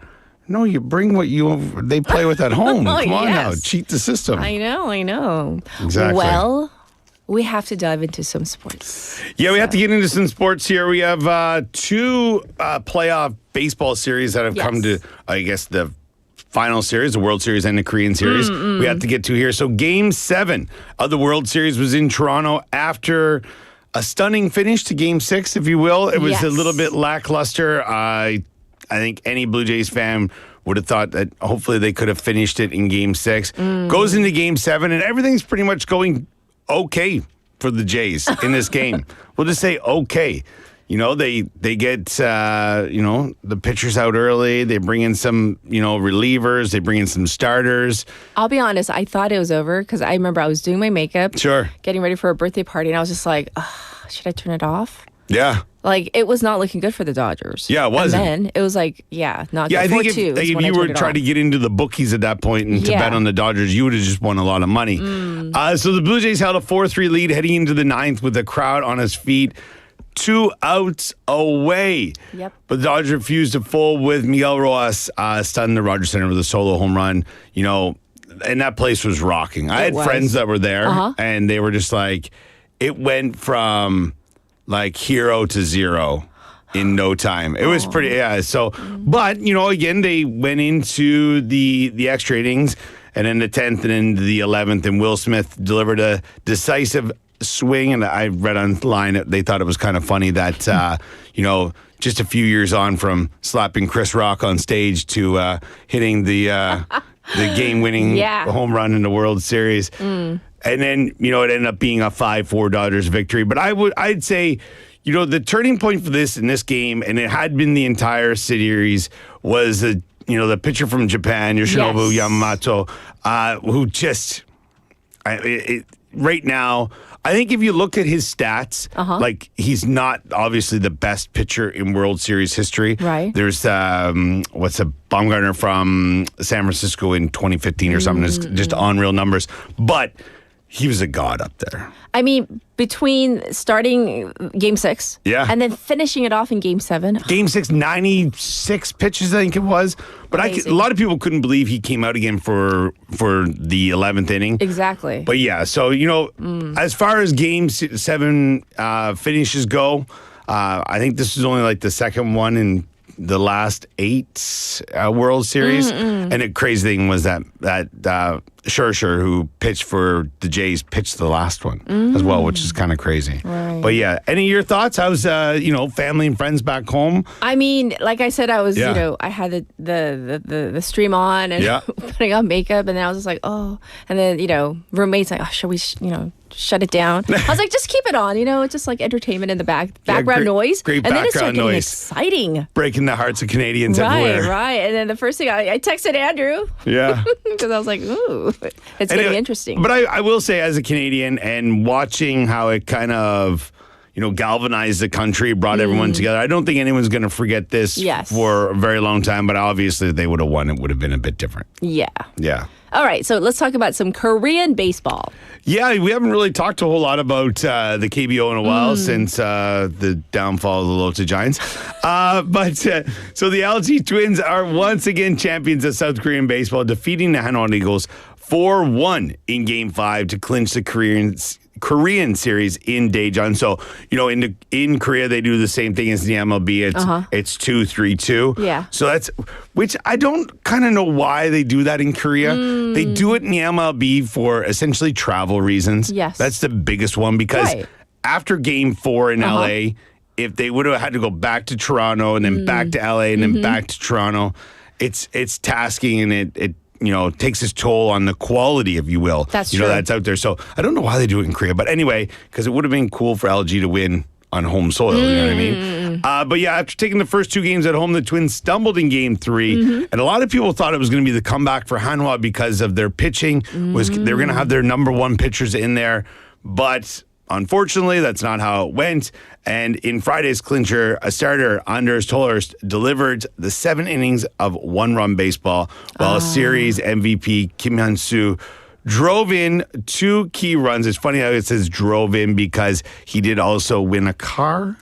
No, you bring what they play with at home. Come on now, yes. cheat the system. I know. Exactly. Well, we have to dive into some sports. Yeah, we have to get into some sports here. We have two playoff baseball series that have come to, I guess, the final series, the World Series and the Korean Series. We have to get to here. So Game 7 of the World Series was in Toronto after a stunning finish to Game 6, if you will. It was a little bit lackluster. I think any Blue Jays fan would have thought that hopefully they could have finished it in Game 6. Goes into Game 7, and everything's pretty much going okay for the Jays in this game. We'll just say okay. You know, they get, the pitchers out early. They bring in some, relievers. They bring in some starters. I'll be honest, I thought it was over because I remember I was doing my makeup. Sure. Getting ready for a birthday party, and I was just like, should I turn it off? Yeah. Like, it was not looking good for the Dodgers. Yeah, it wasn't. And then it was like, not Yeah, good. I think 4-2 if you were trying to get into the bookies at that point and to bet on the Dodgers, you would have just won a lot of money. So the Blue Jays held a 4-3 lead heading into the 9th with the crowd on its feet. 2 outs away. Yep. But the Dodgers refused to fold with Miguel Rojas stunned the Rogers Center with a solo home run. And that place was rocking. I had friends that were there, and they were just like, it went from like hero to zero in no time. It was pretty, So, but, again, they went into the extra innings and then the 10th and then the 11th, and Will Smith delivered a decisive swing. And I read online that they thought it was kind of funny that, just a few years on from slapping Chris Rock on stage to hitting the game-winning home run in the World Series. And then, it ended up being a 5-4 Dodgers victory. But I'd say, the turning point for in this game, and it had been the entire series, was the pitcher from Japan, Yoshinobu Yamamoto, who just right now, I think if you look at his stats, like he's not obviously the best pitcher in World Series history. Right. There's Baumgartner from San Francisco in 2015 or something. It's just unreal numbers, but he was a god up there. I mean, between starting Game 6 and then finishing it off in Game 7. Game 6, 96 pitches, I think it was. But a lot of people couldn't believe he came out again for the 11th inning. Exactly. But yeah, so, as far as Game 7 finishes go, I think this is only like the second one in the last 8 World Series. And the crazy thing was that Scherzer, who pitched for the Jays, pitched the last one as well, which is kind of crazy. Right. But yeah, any of your thoughts? How's family and friends back home? I mean, like I said, I was I had the stream on and putting on makeup, and then I was just like, and then roommates like, should we shut it down? I was like, just keep it on. It's just like entertainment in the background noise. Great and background then it started getting noise. exciting. Breaking the hearts of Canadians everywhere. Right. And then the first thing I texted Andrew. Yeah. Because I was like, ooh, it's getting interesting. But I will say, as a Canadian, and watching how it kind of, galvanized the country, brought everyone together, I don't think anyone's going to forget this for a very long time. But obviously, if they would have won, it would have been a bit different. Yeah. Yeah. All right, so let's talk about some Korean baseball. Yeah, we haven't really talked a whole lot about the KBO in a while since the downfall of the Lotte Giants. So the LG Twins are once again champions of South Korean baseball, defeating the Hanon Eagles 4-1 in Game 5 to clinch the Korean series in Daejeon. So, in Korea, they do the same thing as the MLB. It's 2-3-2. Yeah. So which I don't kind of know why they do that in Korea. They do it in the MLB for essentially travel reasons. Yes. That's the biggest one because after Game 4 in LA, if they would have had to go back to Toronto and then back to LA and then back to Toronto, it's tasking, and it takes its toll on the quality, if you will. That's true. That's out there. So I don't know why they do it in Korea. But anyway, because it would have been cool for LG to win on home soil, you know what I mean? But yeah, after taking the first 2 games at home, the Twins stumbled in Game 3. And a lot of people thought it was going to be the comeback for Hanwha because of their pitching. They were going to have their number 1 pitchers in there. But unfortunately, that's not how it went. And in Friday's clincher, a starter, Anders Tolhurst, delivered the 7 innings of 1-run baseball, while a series MVP, Kim Hyun-soo, drove in 2 key runs. It's funny how it says drove in because he did also win a car,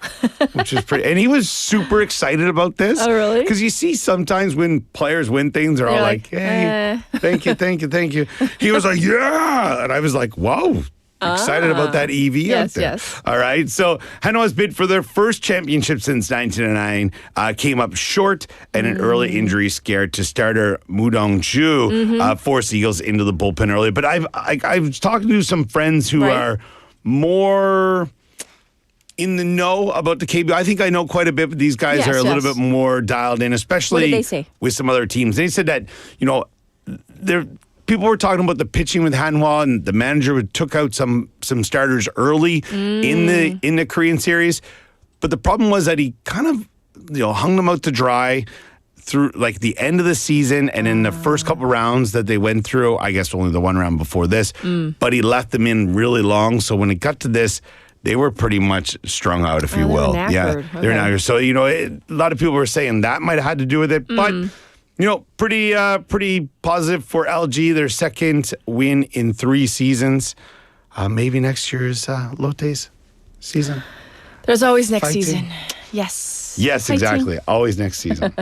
which is pretty. And he was super excited about this. Oh, really? Because you see sometimes when players win things, they're all like, hey, thank you. He was like, yeah. And I was like, whoa. Excited about that EV out there. Yes. All right. So Hanwha's bid for their first championship since 1999 came up short, and an early injury scare to starter Moo Dong-ju forced the Eagles into the bullpen early. But I've talked to some friends who are more in the know about the KBO. I think I know quite a bit, but these guys Yes, are a little yes. bit more dialed in, especially What did they say? with some other teams. They said that, people were talking about the pitching with Hanwha, and the manager took out some starters early in the Korean series. But the problem was that he kind of hung them out to dry through like the end of the season and in the first couple rounds that they went through. I guess only the one round before this, but he left them in really long. So when it got to this, they were pretty much strung out, if you they were will. knackered. They're Okay. knackered. So a lot of people were saying that might have had to do with it, but. Pretty positive for LG. Their second win in 3 seasons. Maybe next year's Lotte's season. There's always next Fighting. season. Yes. Yes, Fighting. exactly. Always next season.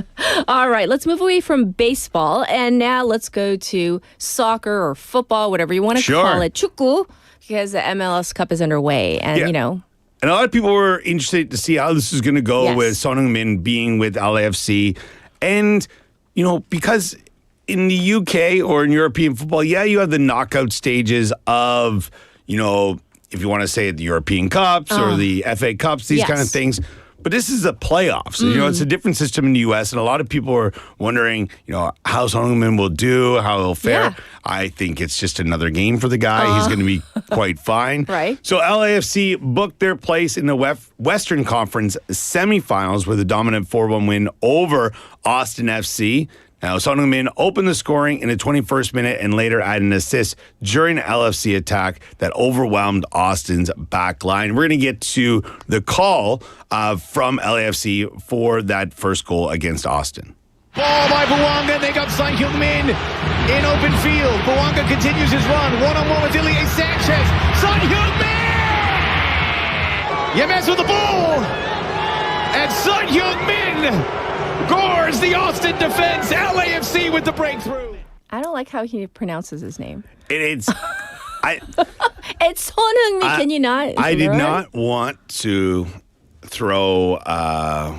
All right, let's move away from baseball and now let's go to soccer or football, whatever you want to Sure. call it. 축구, because the MLS Cup is underway, and Yeah. And a lot of people were interested to see how this is going to go Yes. with Son Heung-min being with LAFC. And, because in the UK or in European football, you have the knockout stages of, if you want to say it, the European Cups or the FA Cups, these kind of Yes. things. But this is a playoffs. It's a different system in the U.S. And a lot of people are wondering, how Son Heung-min will do, how he'll fare. Yeah. I think it's just another game for the guy. He's going to be quite fine. Right. So LAFC booked their place in the Western Conference semifinals with a dominant 4-1 win over Austin FC. Now, Son Heung-min opened the scoring in the 21st minute and later added an assist during an LFC attack that overwhelmed Austin's back line. We're going to get to the call from LAFC for that first goal against Austin. Ball by Buanga. They got Son Heung-min in open field. Buanga continues his run. One-on-one with Ilie Sanchez. Son Heung-min! You mess with the ball. And Son Heung-min gores the Austin defense. LAFC with the breakthrough. I don't like how he pronounces his name. It's It's Son Heung-min. Can you not? I did Right? not want to throw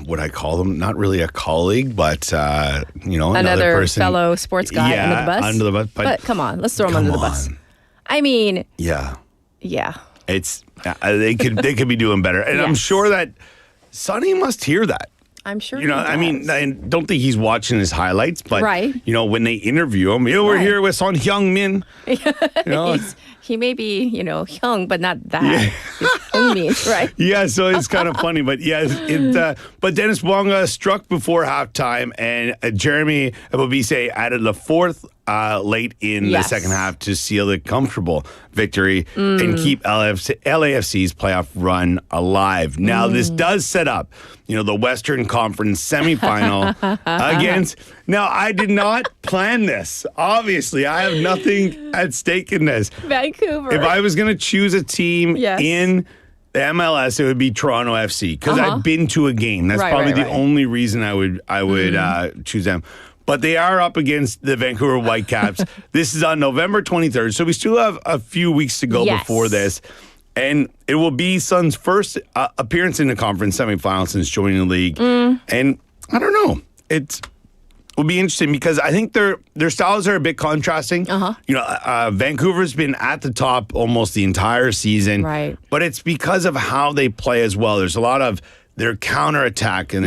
what I call them, not really a colleague, but another person, fellow sports guy under the bus. Under the bus, But come on, let's throw him under the bus. I mean, Yeah, yeah. it's they could be doing better, and I'm Yes. sure that Sonny must hear that. I'm sure. I mean, I don't think he's watching his highlights, but Right. when they interview him, we're Right. here with Son Heung-min. He may be, young, but not that. He's Heung-min, right? Yeah, so it's kind of funny, but but Dennis Buanga struck before halftime, and Jeremy Ebobisse added the fourth late in the Yes. second half to seal the comfortable victory and keep LAFC's playoff run alive. Now, this does set up, the Western Conference semifinal against. Now, I did not plan this. Obviously, I have nothing at stake in this. Vancouver. If I was going to choose a team Yes. in the MLS, it would be Toronto FC because I've been to a game. That's Right, probably right, the right. only reason I would choose them. But they are up against the Vancouver Whitecaps. This is on November 23rd, so we still have a few weeks to go Yes. before this. And it will be Sun's first appearance in the conference semifinal since joining the league. And I don't know. It will be interesting because I think their styles are a bit contrasting. Vancouver's been at the top almost the entire season. Right. But it's because of how they play as well. There's a lot of their counterattack, and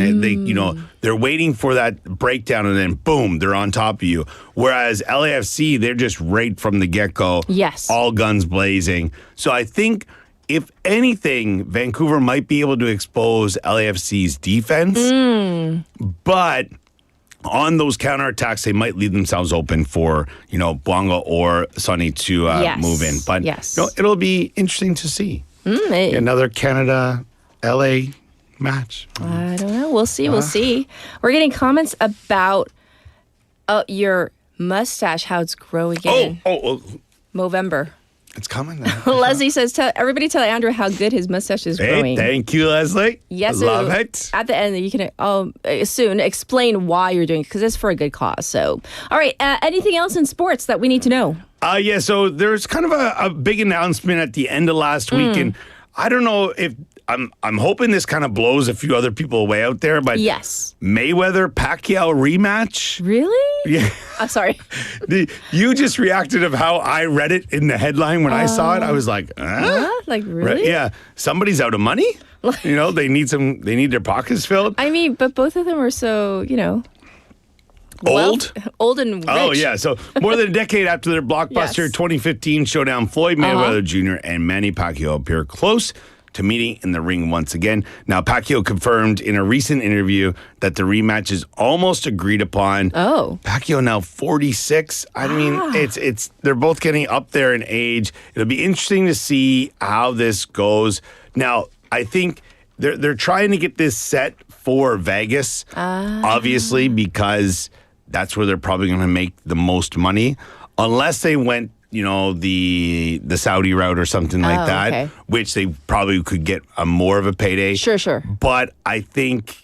they're waiting for that breakdown, and then boom, they're on top of you. Whereas LAFC, they're just right from the get-go. Yes. All guns blazing. So I think, if anything, Vancouver might be able to expose LAFC's defense. But on those counterattacks, they might leave themselves open for, Buanga or Sonny to move in. But Yes. it'll be interesting to see. Another Canada-LA match. I don't know. We'll see. We'll see. We're getting comments about your mustache, how it's growing in Movember. It's coming now. Leslie says, everybody tell Andrew how good his mustache is Hey, growing. thank you, Leslie. Yes, Love so it. At the end, you can soon explain why you're doing it because it's for a good cause. So, all right. Anything else in sports that we need to know? So there's kind of a big announcement at the end of last week, and I don't know if I'm hoping this kind of blows a few other people away out there, but Yes. Mayweather Pacquiao rematch. Really? Yeah. I'm sorry. You just reacted of how I read it in the headline when I saw it. I was like, What? Like, really? Yeah, somebody's out of money. They need their pockets filled. I mean, but both of them are so, Old? Old and rich. Oh, yeah. So more than a decade after their blockbuster Yes. 2015 showdown, Floyd Mayweather Jr. and Manny Pacquiao appear close to meeting in the ring once again. Now, Pacquiao confirmed in a recent interview that the rematch is almost agreed upon. Oh. Pacquiao now 46. I mean, it's they're both getting up there in age. It'll be interesting to see how this goes. Now, I think they're trying to get this set for Vegas, obviously, because that's where they're probably going to make the most money, unless they went, the Saudi route or something like that, okay. which they probably could get a more of a payday. Sure. But I think,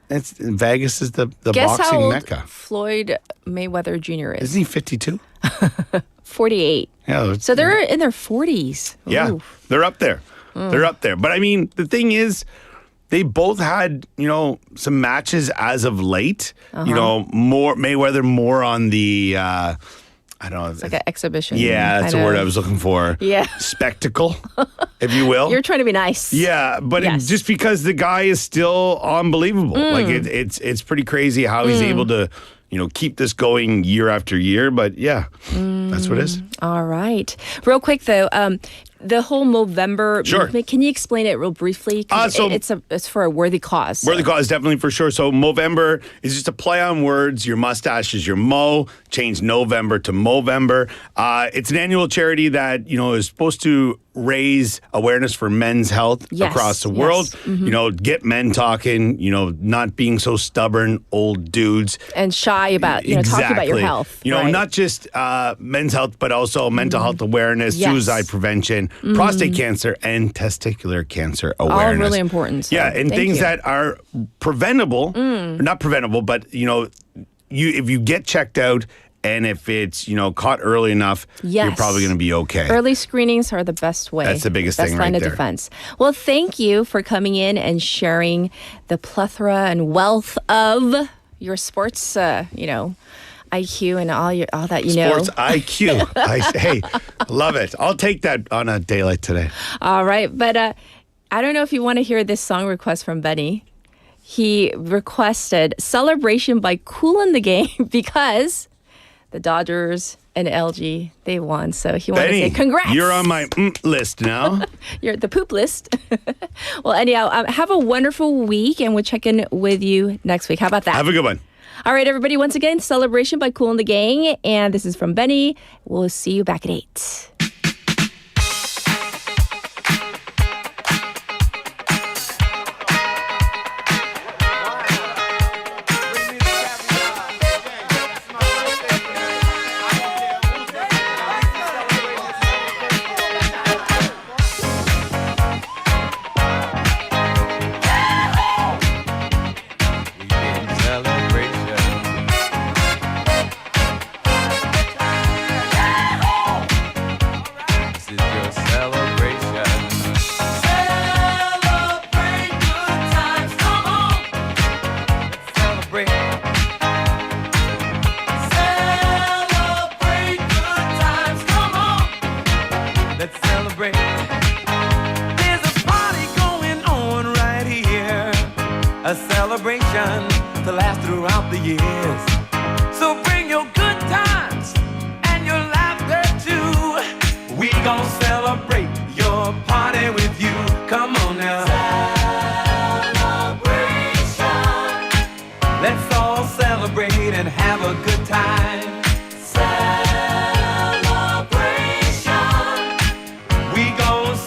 Vegas is the Guess boxing how old mecca. Floyd Mayweather Jr. is? Isn't he 52? 48. Yeah. So they're in their 40s. Yeah, Ooh. they're up there. They're up there. But I mean, the thing is, they both had, some matches as of late. More Mayweather, more on the, I don't know. It's like an exhibition. Yeah, that's the word I was looking for. Yeah. Spectacle, if you will. You're trying to be nice. Yeah, but Yes. just because the guy is still unbelievable. Like it's pretty crazy how he's able to, keep this going year after year. But yeah, that's what it is. All right. Real quick, though, the whole Movember Sure. movement, can you explain it real briefly? 'Cause So- it's for a worthy cause. Worthy cause, definitely for sure. So Movember is just a play on words. Your mustache is your Mo. Change November to Movember. It's an annual charity that is supposed to raise awareness for men's health Yes, across the yes. world. Get men talking. Not being so stubborn old dudes. And shy about, talking about your health. right? Not just men's health, but also mental health awareness, Yes. suicide prevention, prostate cancer, and testicular cancer awareness. All really important. So Yeah, and thank things you. that are preventable, not preventable, but if you get checked out and if it's caught early enough, you're Yes. probably going to be okay. Early screenings are the best way. That's the biggest best thing line right of there. defense. Well, thank you for coming in and sharing the plethora and wealth of your sports, IQ and all that you know. Sports IQ. Hey, love it. I'll take that on a day like today. All right, but I don't know if you want to hear this song request from Benny. He requested "Celebration" by Kool and the Gang because the Dodgers and LG, they won. So he wanted Benny, to say congrats. you're on my list now. You're the poop list. Well, anyhow, have a wonderful week, and we'll check in with you next week. How about that? Have a good one. All right, everybody. Once again, "Celebration" by Kool and the Gang, and this is from Benny. We'll see you back at 8. Let's celebrate. There's a party going on right here. A celebration to last throughout the years. So bring your good times and your laughter too. We gon' celebrate your party with you. Come on now. Celebration. Let's all celebrate and have a good time.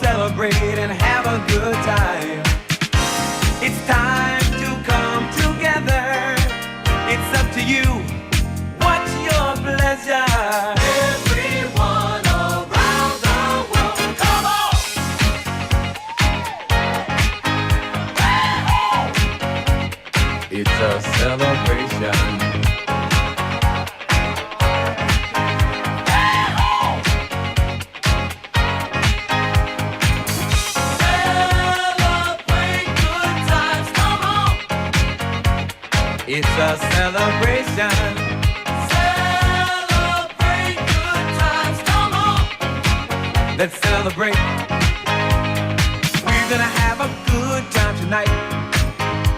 Celebrate and have a good time. It's time to come together. It's up to you. What's your pleasure? Everyone around the world, come on! It's a celebration. Celebrate good times, come on. Let's celebrate. We're gonna have a good time tonight.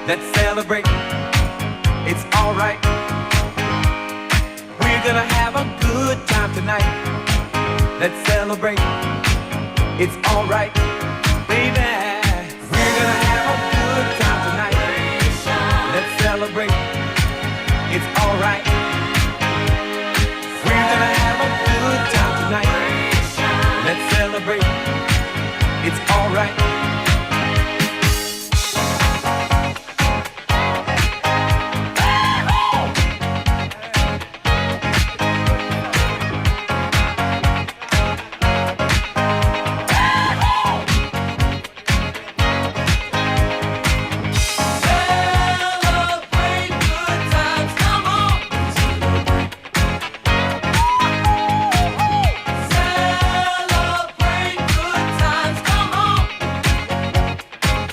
Let's celebrate. It's alright. We're gonna have a good time tonight. Let's celebrate. It's alright, baby. We're gonna have a good time tonight. Let's celebrate. It's alright. We're gonna have a good time tonight. Let's celebrate. It's alright.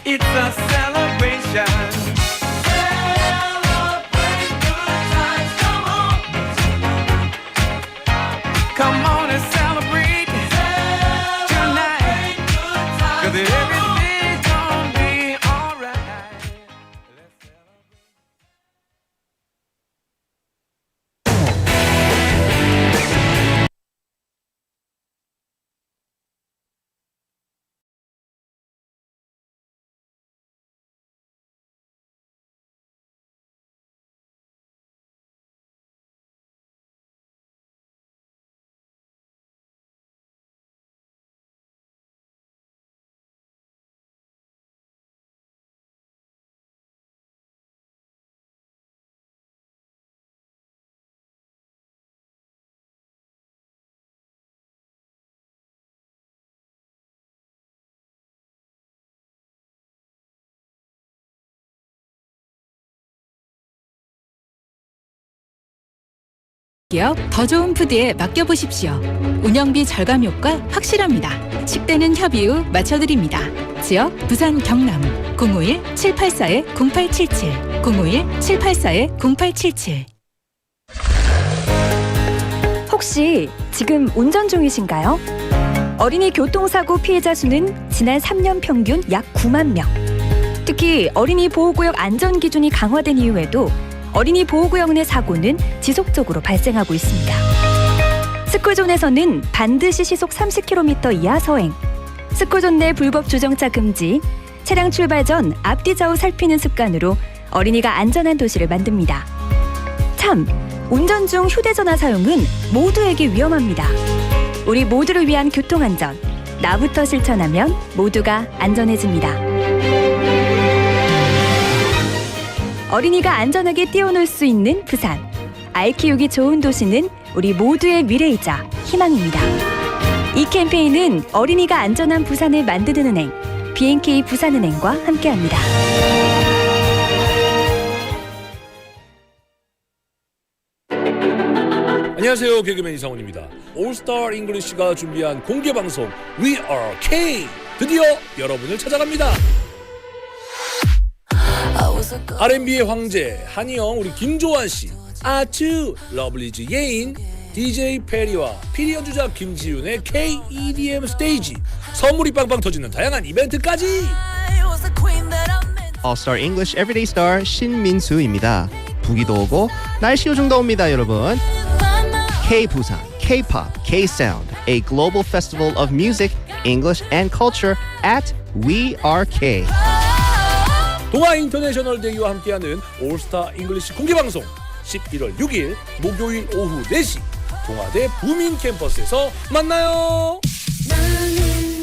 It's a celebration. Celebrate good times, come on. Come on and celebrate tonight. 'Cause everything's gonna be alright. 기업 더 좋은 푸드에 맡겨보십시오. 운영비 절감 효과 확실합니다. 식대는 협의 후 맞춰드립니다. 지역 부산 경남 051-784-0877 051-784-0877 혹시 지금 운전 중이신가요? 어린이 교통사고 피해자 수는 지난 3년 평균 약 9만 명. 특히 어린이 보호구역 안전 기준이 강화된 이후에도 어린이 보호구역 내 사고는 지속적으로 발생하고 있습니다. 스쿨존에서는 반드시 시속 30km 이하 서행, 스쿨존 내 불법 주정차 금지, 차량 출발 전 앞뒤 좌우 살피는 습관으로 어린이가 안전한 도시를 만듭니다. 참, 운전 중 휴대전화 사용은 모두에게 위험합니다. 우리 모두를 위한 교통안전, 나부터 실천하면 모두가 안전해집니다. 어린이가 안전하게 뛰어놀 수 있는 부산. 아이 키우기 좋은 도시는 우리 모두의 미래이자 희망입니다. 이 캠페인은 어린이가 안전한 부산을 만드는 은행, B&K 부산은행과 함께합니다. 안녕하세요, 개그맨 이상훈입니다. 올스타 잉글리시가 준비한 공개방송 We Are K 드디어 여러분을 찾아갑니다. R&B의 황제 한희영, 우리 김조한씨, 아츄 러블리즈 예인, DJ 페리와 피리 연주자 김지윤의 K-EDM 스테이지, 선물이 빵빵 터지는 다양한 이벤트까지. All-Star English Everyday Star 신민수입니다. 부기도 오고 날씨 요정도 옵니다, 여러분. K-부산, K-pop, K-sound, a global festival of music, English and culture at We Are K. 동아 인터내셔널 데이와 함께하는 올스타 잉글리시 공개방송 11월 6일 목요일 오후 4시 동아대 부민 캠퍼스에서 만나요.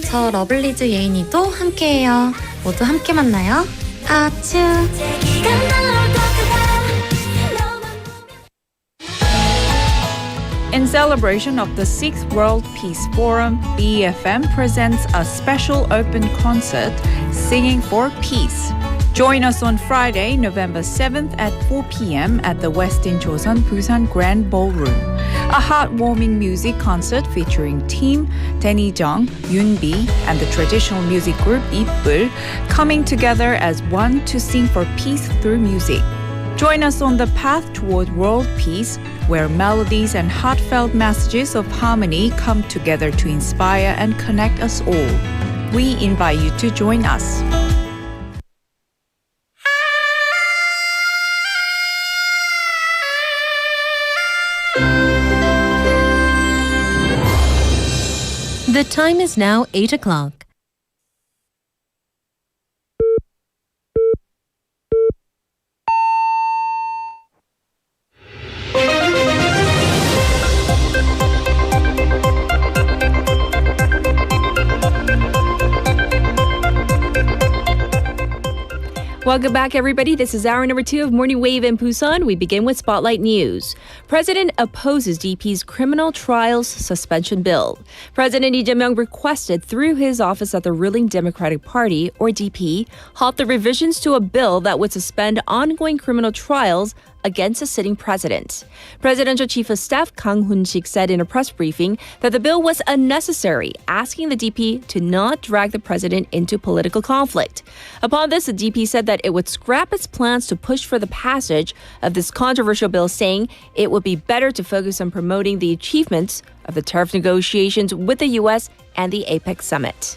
저 러블리즈 예인이도 함께해요. 모두 함께 만나요. 아츄. In celebration of the 6th World Peace Forum, BEFM presents a special open concert, Singing for Peace. Join us on Friday, November 7th at 4 p.m. at the Westin Joseon Busan Grand Ballroom. A heartwarming music concert featuring Team, Danny Jung, Yoon Bi, and the traditional music group Ipul coming together as one to sing for peace through music. Join us on the path toward world peace, where melodies and heartfelt messages of harmony come together to inspire and connect us all. We invite you to join us. The time is now 8 o'clock. Welcome back, everybody. This is hour number 2 of Morning Wave in Busan. We begin with Spotlight News. President opposes DP's criminal trials suspension bill. President Lee Jae-myung requested through his office that the ruling Democratic Party, or DP, halt the revisions to a bill that would suspend ongoing criminal trials against a sitting president. Presidential Chief of Staff Kang Hoon-sik said in a press briefing that the bill was unnecessary, asking the DP to not drag the president into political conflict. Upon this, the DP said that it would scrap its plans to push for the passage of this controversial bill, saying it would be better to focus on promoting the achievements of the tariff negotiations with the U.S. and the APEC summit.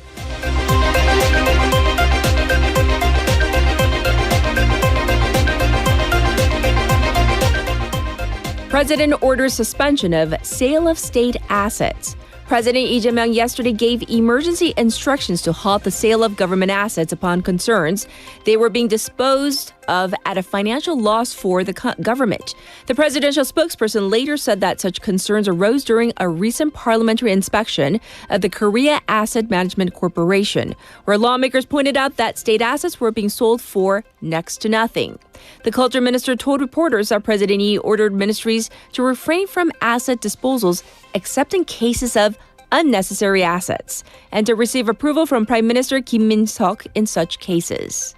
President orders suspension of sale of state assets. President Lee Jae-myung yesterday gave emergency instructions to halt the sale of government assets upon concerns they were being disposed of at a financial loss for the government. The presidential spokesperson later said that such concerns arose during a recent parliamentary inspection of the Korea Asset Management Corporation, where lawmakers pointed out that state assets were being sold for next to nothing. The culture minister told reporters that President Lee ordered ministries to refrain from asset disposals except in cases of unnecessary assets, and to receive approval from Prime Minister Kim Min-seok in such cases.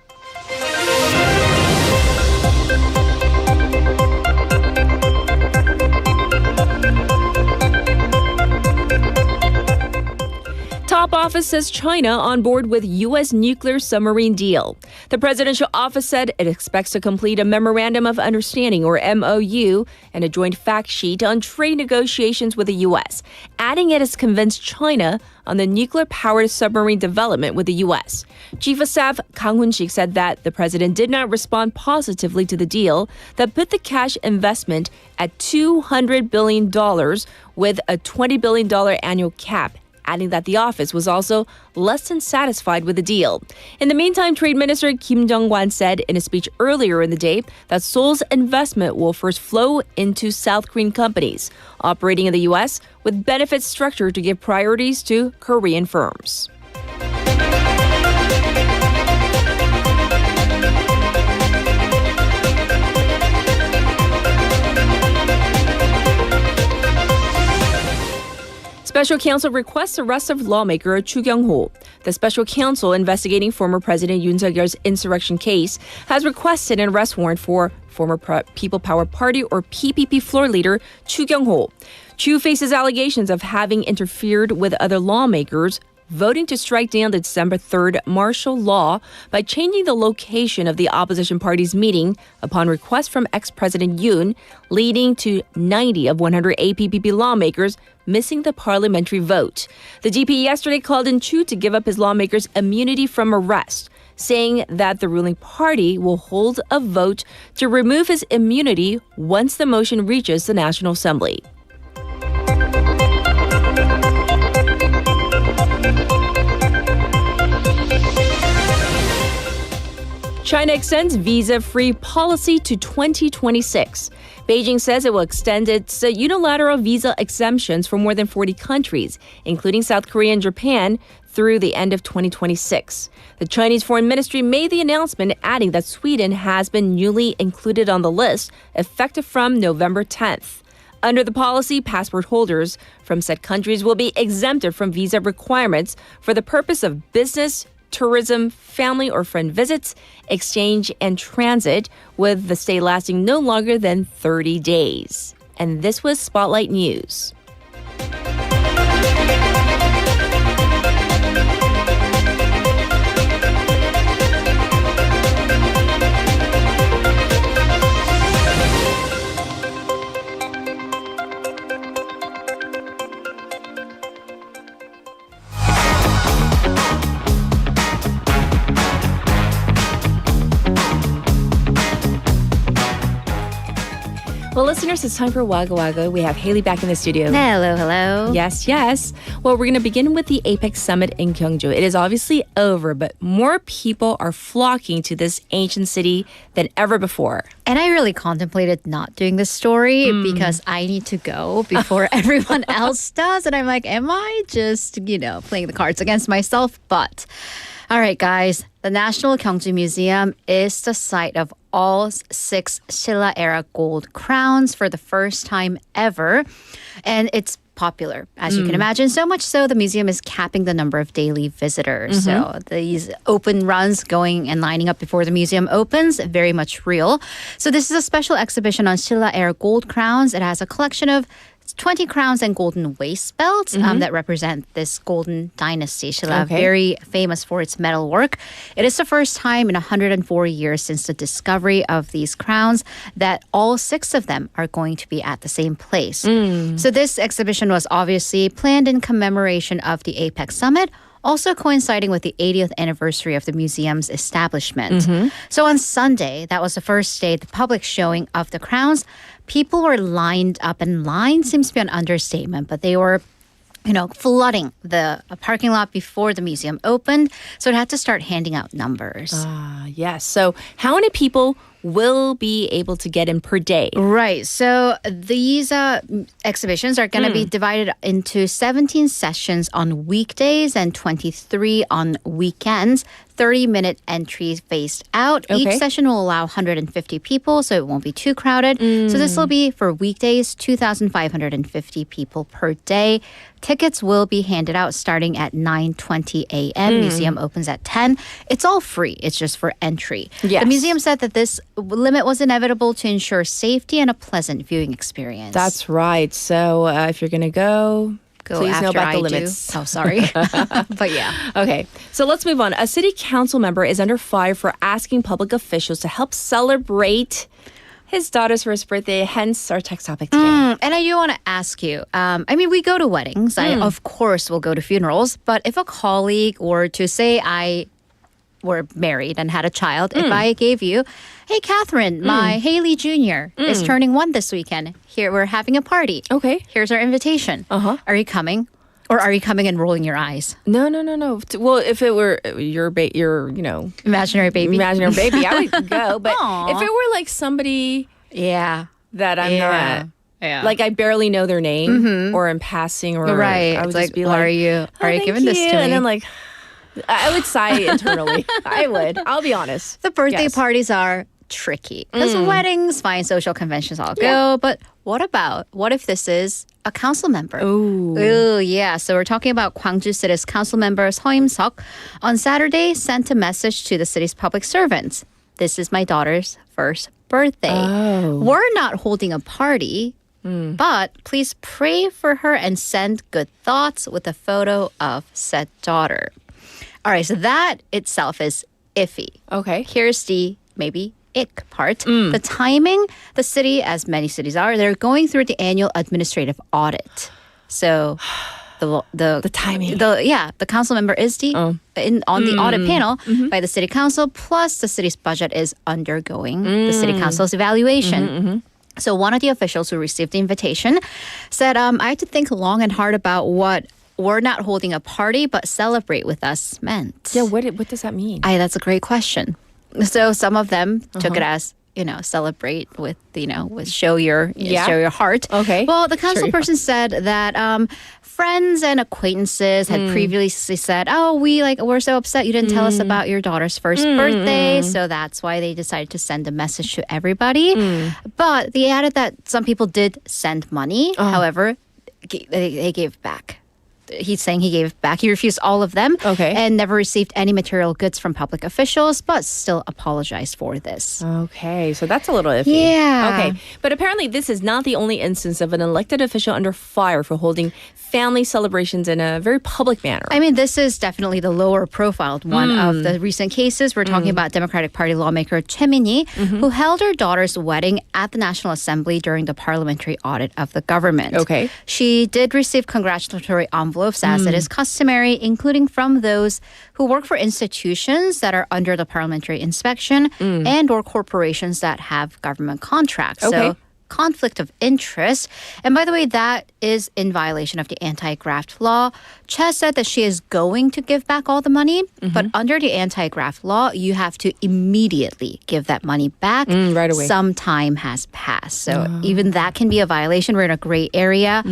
Top office says China on board with U.S. nuclear submarine deal. The presidential office said it expects to complete a memorandum of understanding, or MOU, and a joint fact sheet on trade negotiations with the U.S., adding it has convinced China on the nuclear-powered submarine development with the U.S. Chief of Staff Kang Hoon-sik said that the president did not respond positively to the deal that put the cash investment at $200 billion with a $20 billion annual cap, adding that the office was also less than satisfied with the deal. In the meantime, Trade Minister Kim Jong-wan said in a speech earlier in the day that Seoul's investment will first flow into South Korean companies operating in the U.S. with benefits structured to give priorities to Korean firms. Special counsel requests arrest of lawmaker Chu Kyung-ho. The special counsel investigating former President Yoon Suk-yeol's insurrection case has requested an arrest warrant for former People Power Party, or PPP floor leader Chu Kyung-ho. Chu faces allegations of having interfered with other lawmakers voting to strike down the December 3rd martial law by changing the location of the opposition party's meeting upon request from ex-President Yoon, leading to 90 of 100 APPP lawmakers missing the parliamentary vote. The DP yesterday called in Chu to give up his lawmakers' immunity from arrest, saying that the ruling party will hold a vote to remove his immunity once the motion reaches the National Assembly. China extends visa-free policy to 2026. Beijing says it will extend its unilateral visa exemptions for more than 40 countries, including South Korea and Japan, through the end of 2026. The Chinese Foreign Ministry made the announcement, adding that Sweden has been newly included on the list, effective from November 10th. Under the policy, passport holders from said countries will be exempted from visa requirements for the purpose of business, tourism, family or friend visits, exchange, and transit, with the stay lasting no longer than 30 days. And this was Spotlight News. Well, listeners, it's time for Waggle Waggle. We have Haley back in the studio. Hello, hello. Yes, yes. Well, we're going to begin with the APEC Summit in Gyeongju. It is obviously over, but more people are flocking to this ancient city than ever before. And I really contemplated not doing this story because I need to go before everyone else does. And I'm like, am I just, playing the cards against myself? But, all right, guys, the National Gyeongju Museum is the site of all 6 Silla-era gold crowns for the first time ever. And it's popular, as you can imagine. So much so, the museum is capping the number of daily visitors. So these open runs going and lining up before the museum opens, very much real. So this is a special exhibition on Silla-era gold crowns. It has a collection of 20 crowns and golden waist belts that represent this golden dynasty. Silla, very famous for its metalwork. It is the first time in 104 years since the discovery of these crowns that all 6 of them are going to be at the same place. So this exhibition was obviously planned in commemoration of the APEC Summit, also coinciding with the 80th anniversary of the museum's establishment. So on Sunday, that was the first day, the public showing of the crowns, people were lined up, and line seems to be an understatement, but they were flooding the parking lot before the museum opened. So it had to start handing out numbers. Yes. So how many people will be able to get in per day? Right. So these exhibitions are going to be divided into 17 sessions on weekdays and 23 on weekends. 30-minute entry spaced out. Okay. Each session will allow 150 people, so it won't be too crowded. So this will be, for weekdays, 2,550 people per day. Tickets will be handed out starting at 9:20 a.m. Museum opens at 10. It's all free. It's just for entry. Yes. The museum said that this limit was inevitable to ensure safety and a pleasant viewing experience. That's right. So if you're going to go... Please after know about I the limits. do. Oh, sorry. But yeah. Okay, so let's move on. A city council member is under fire for asking public officials to help celebrate his daughter's first birthday, hence our text topic today. And I do want to ask you, we go to weddings. I, of course, will go to funerals. But if a colleague were to say I were married and had a child, if I gave you, hey, Catherine, my Haley Jr. is turning 1 this weekend. Here, we're having a party. Okay. Here's our invitation. Are you coming? Or are you coming and rolling your eyes? No. Well, if it were your imaginary baby, I would go. But if it were like somebody, that I'm not. Yeah. Like I barely know their name or in passing or right. I would it's just like, be like, are you giving this to me? And then like I would sigh internally. I would. I'll be honest. The birthday parties are tricky because weddings, fine, social conventions all go. But what if this is a council member? Ooh, yeah. So we're talking about Gwangju City's council member Seo Im-seok on Saturday sent a message to the city's public servants. This is my daughter's first birthday. We're not holding a party. But please pray for her and send good thoughts with a photo of said daughter. All right, so that itself is iffy. Okay. Here's the maybe ick part. The timing, the city, as many cities are, they're going through the annual administrative audit. So the timing. The council member is on the audit panel by the city council, plus the city's budget is undergoing the city council's evaluation. So one of the officials who received the invitation said, I had to think long and hard about what we're not holding a party, but celebrate with us meant. Yeah, what does that mean? That's a great question. So some of them took it as, celebrate with, with show your heart. Okay. Well, the council person said that friends and acquaintances had previously said, we're so upset you didn't tell us about your daughter's first birthday. So that's why they decided to send a message to everybody. But they added that some people did send money. However, they gave back. He's saying he gave back. He refused all of them and never received any material goods from public officials, but still apologized for this. Okay, so that's a little iffy. Yeah. Okay, but apparently this is not the only instance of an elected official under fire for holding family celebrations in a very public manner. I mean, this is definitely the lower profiled one of the recent cases. We're talking about Democratic Party lawmaker Choi Min-hee, who held her daughter's wedding at the National Assembly during the parliamentary audit of the government. Okay. She did receive congratulatory envelopes, as it is customary, including from those who work for institutions that are under the parliamentary inspection and or corporations that have government contracts. So conflict of interest. And by the way, that is in violation of the anti-graft law. Che said that she is going to give back all the money, but under the anti-graft law, you have to immediately give that money back. Right away. Some time has passed. So even that can be a violation. We're in a gray area.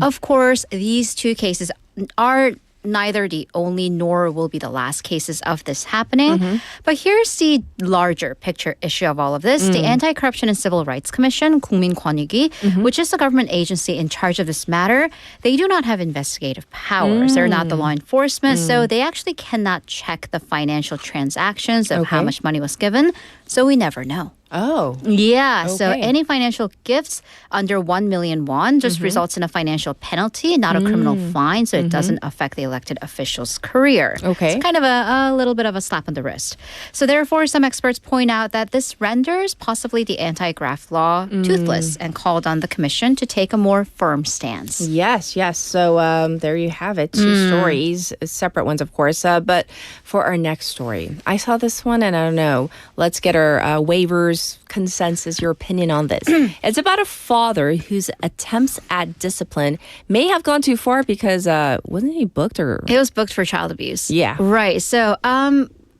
Of course, these two cases are neither the only nor will be the last cases of this happening. But here's the larger picture issue of all of this. The Anti-Corruption and Civil Rights Commission, 국민권익위, which is the government agency in charge of this matter, they do not have investigative powers. They're not the law enforcement, so they actually cannot check the financial transactions of how much money was given. So we never know. Oh. Yeah. So any financial gifts under 1 million won just results in a financial penalty, not a criminal fine. So it doesn't affect the elected official's career. Okay. It's kind of a little bit of a slap on the wrist. So therefore, some experts point out that this renders possibly the anti-graft law toothless and called on the commission to take a more firm stance. Yes, yes. So there you have it. Two stories, separate ones, of course. But for our next story, I saw this one and I don't know. Let's get our waivers, consensus, your opinion on this. It's about a father whose attempts at discipline may have gone too far because wasn't he booked or? He was booked for child abuse. Yeah. Right. So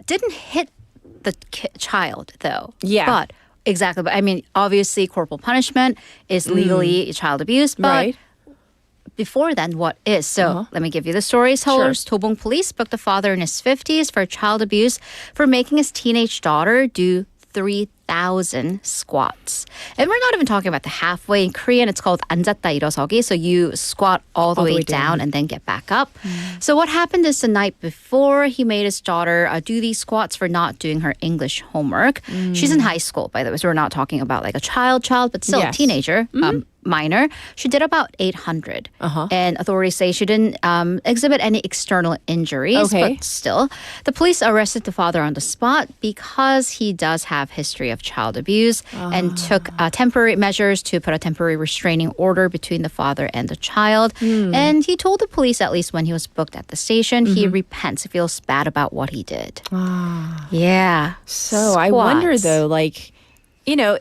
didn't hit the child though. Yeah. But exactly. But I mean, obviously, corporal punishment is legally child abuse. But Right. before then, what is? So let me give you the story. Seoul's Dobong police booked a father in his 50s for child abuse for making his teenage daughter do 3,000 squats. And we're not even talking about the halfway. In Korean, it's called 앉았다 일어서기. So you squat all the way down and then get back up. So what happened is the night before, he made his daughter do these squats for not doing her English homework. She's in high school, by the way. So we're not talking about like a child, but still a teenager. Minor. She did about 800. And authorities say she didn't exhibit any external injuries. But still, the police arrested the father on the spot because he does have history of child abuse and took temporary measures to put a temporary restraining order between the father and the child. And he told the police, at least when he was booked at the station, he repents. He feels bad about what he did. Yeah. So I wonder though, like, you know,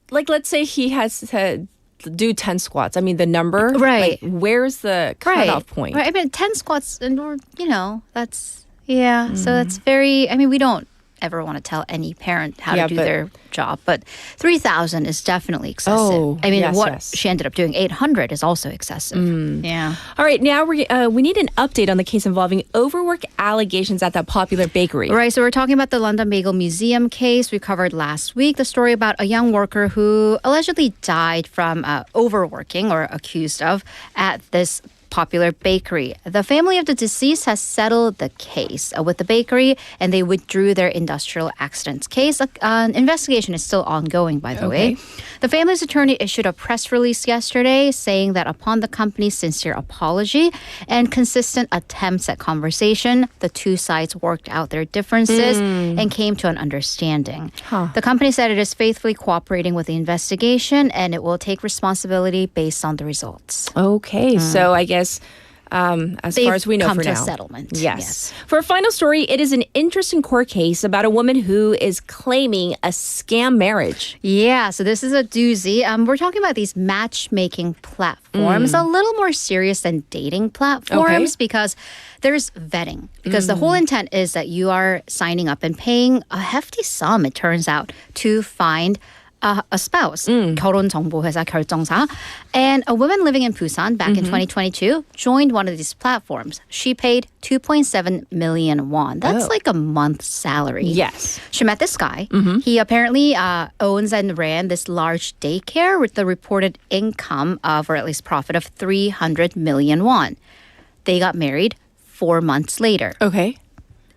like let's say he has to do 10 squats. I mean, the number, right? Like, where's the cutoff point? Right. I mean, 10 squats, and you know, that's So that's very. I mean, we don't ever want to tell any parent how to do their job, but 3,000 is definitely excessive. I mean, she ended up doing 800 is also excessive. Yeah. All right, now we need an update on the case involving overwork allegations at that popular bakery. Right, so we're talking about the London Bagel Museum case we covered last week, the story about a young worker who allegedly died from overworking or accused of at this popular bakery. The family of the deceased has settled the case with the bakery, and they withdrew their industrial accidents case. An investigation is still ongoing, by the way. The family's attorney issued a press release yesterday saying that upon the company's sincere apology and consistent attempts at conversation, the two sides worked out their differences and came to an understanding. The company said it is faithfully cooperating with the investigation and it will take responsibility based on the results. Okay, so I guess as far as we know come for to now. a settlement. Yes. For a final story, it is an interesting court case about a woman who is claiming a scam marriage. Yeah, so this is a doozy. We're talking about these matchmaking platforms, a little more serious than dating platforms because there's vetting. Because the whole intent is that you are signing up and paying a hefty sum, it turns out, to find a spouse, 결혼정보회사 결정사. And a woman living in Busan back in 2022 joined one of these platforms. She paid 2.7 million won. That's like a month's salary. Yes. She met this guy. He apparently owns and ran this large daycare with the reported income of, or at least profit of 300 million won. They got married 4 months later. Okay.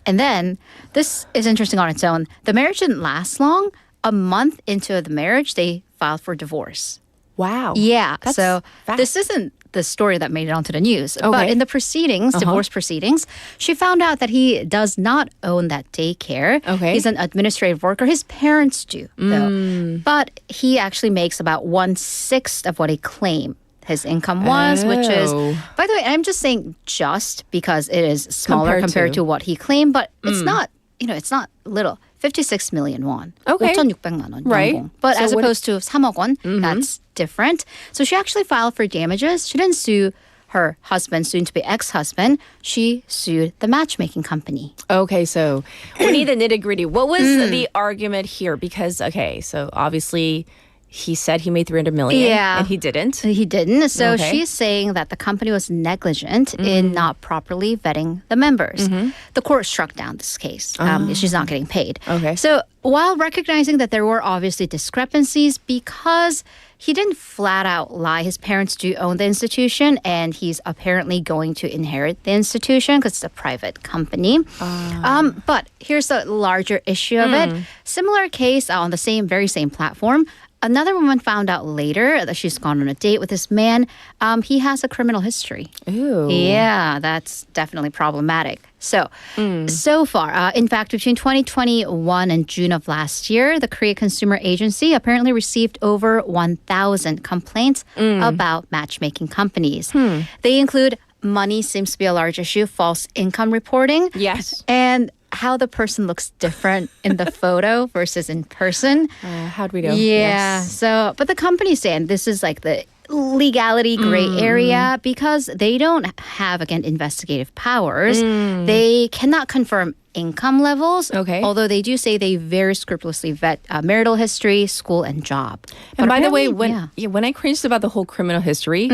And then, this is interesting on its own. The marriage didn't last long. A month into the marriage, they filed for divorce. Wow. Yeah. That's so fast. this isn't the story that made it onto the news. But in the proceedings, divorce proceedings, she found out that he does not own that daycare. He's an administrative worker. His parents do, though. But he actually makes about 1/6 of what he claimed his income was, which is, by the way, I'm just saying just because it is smaller compared to what he claimed, but it's not, it's not little. 56 million won. Okay. 5,600만 원. Right. 연봉. But So as what opposed to 3억 won, that's different. So she actually filed for damages. She didn't sue her husband, soon to be ex-husband. She sued the matchmaking company. Okay, so we need the nitty gritty. What was the argument here? Because, okay, so obviously he said he made 300 million and he didn't. He didn't. So Okay. she's saying that the company was negligent in not properly vetting the members. The court struck down this case. She's not getting paid. Okay. So while recognizing that there were obviously discrepancies because he didn't flat out lie. His parents do own the institution, and he's apparently going to inherit the institution because it's a private company. But here's the larger issue of it. Similar case on the very same platform. Another woman found out later that she's gone on a date with this man. He has a criminal history. Ooh. Yeah, that's definitely problematic. So far, in fact, between 2021 and June of last year, the Korea Consumer Agency apparently received over 1,000 complaints about matchmaking companies. They include money seems to be a large issue, false income reporting. Yes. And how the person looks different in the photo versus in person. How do we know? Yeah. Yes. So, but the company's saying this is like the legality gray area because they don't have, again, investigative powers. They cannot confirm income levels. Okay. Although they do say they very scrupulously vet marital history, school, and job. And But by the way, apparently, when I cringed about the whole criminal history,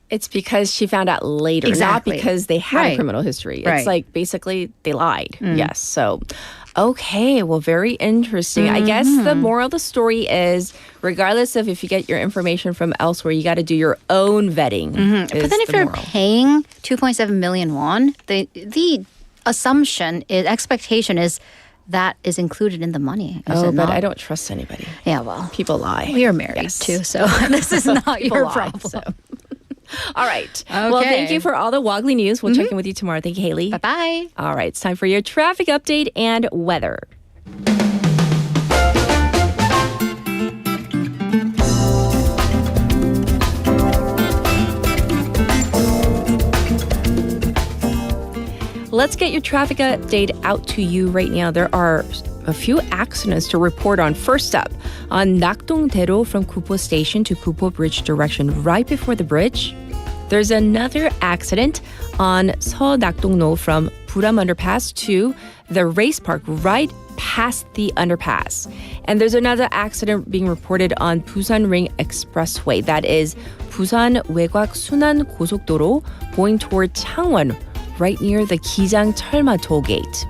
it's because she found out later, Exactly. not because they had a Right. criminal history. Right. It's like basically they lied. Yes. So, okay. Well, very interesting. I guess the moral of the story is regardless of if you get your information from elsewhere, you got to do your own vetting. But then if you're paying 2.7 million won, the assumption is, expectation is that is included in the money. Is it but not? I don't trust anybody. Yeah, well. People lie. We are married Yes. too, so this is not People your lie, problem. so. All right. Well, thank you for all the Woggly news. We'll check in with you tomorrow. Thank you, Haley. Bye-bye. All right. It's time for your traffic update and weather. Let's get your traffic update out to you right now. There are a few accidents to report on. First up, on Nakdong-daero from Kupo Station to Kupo Bridge direction, right before the bridge. There's another accident on Seo-Nakdong-no from Buram Underpass to the Race Park, right past the underpass. And there's another accident being reported on Busan Ring Expressway. That is Busan 외곽 순환 고속도로 going toward Changwon, right near the Kijang Cheolma toll gate.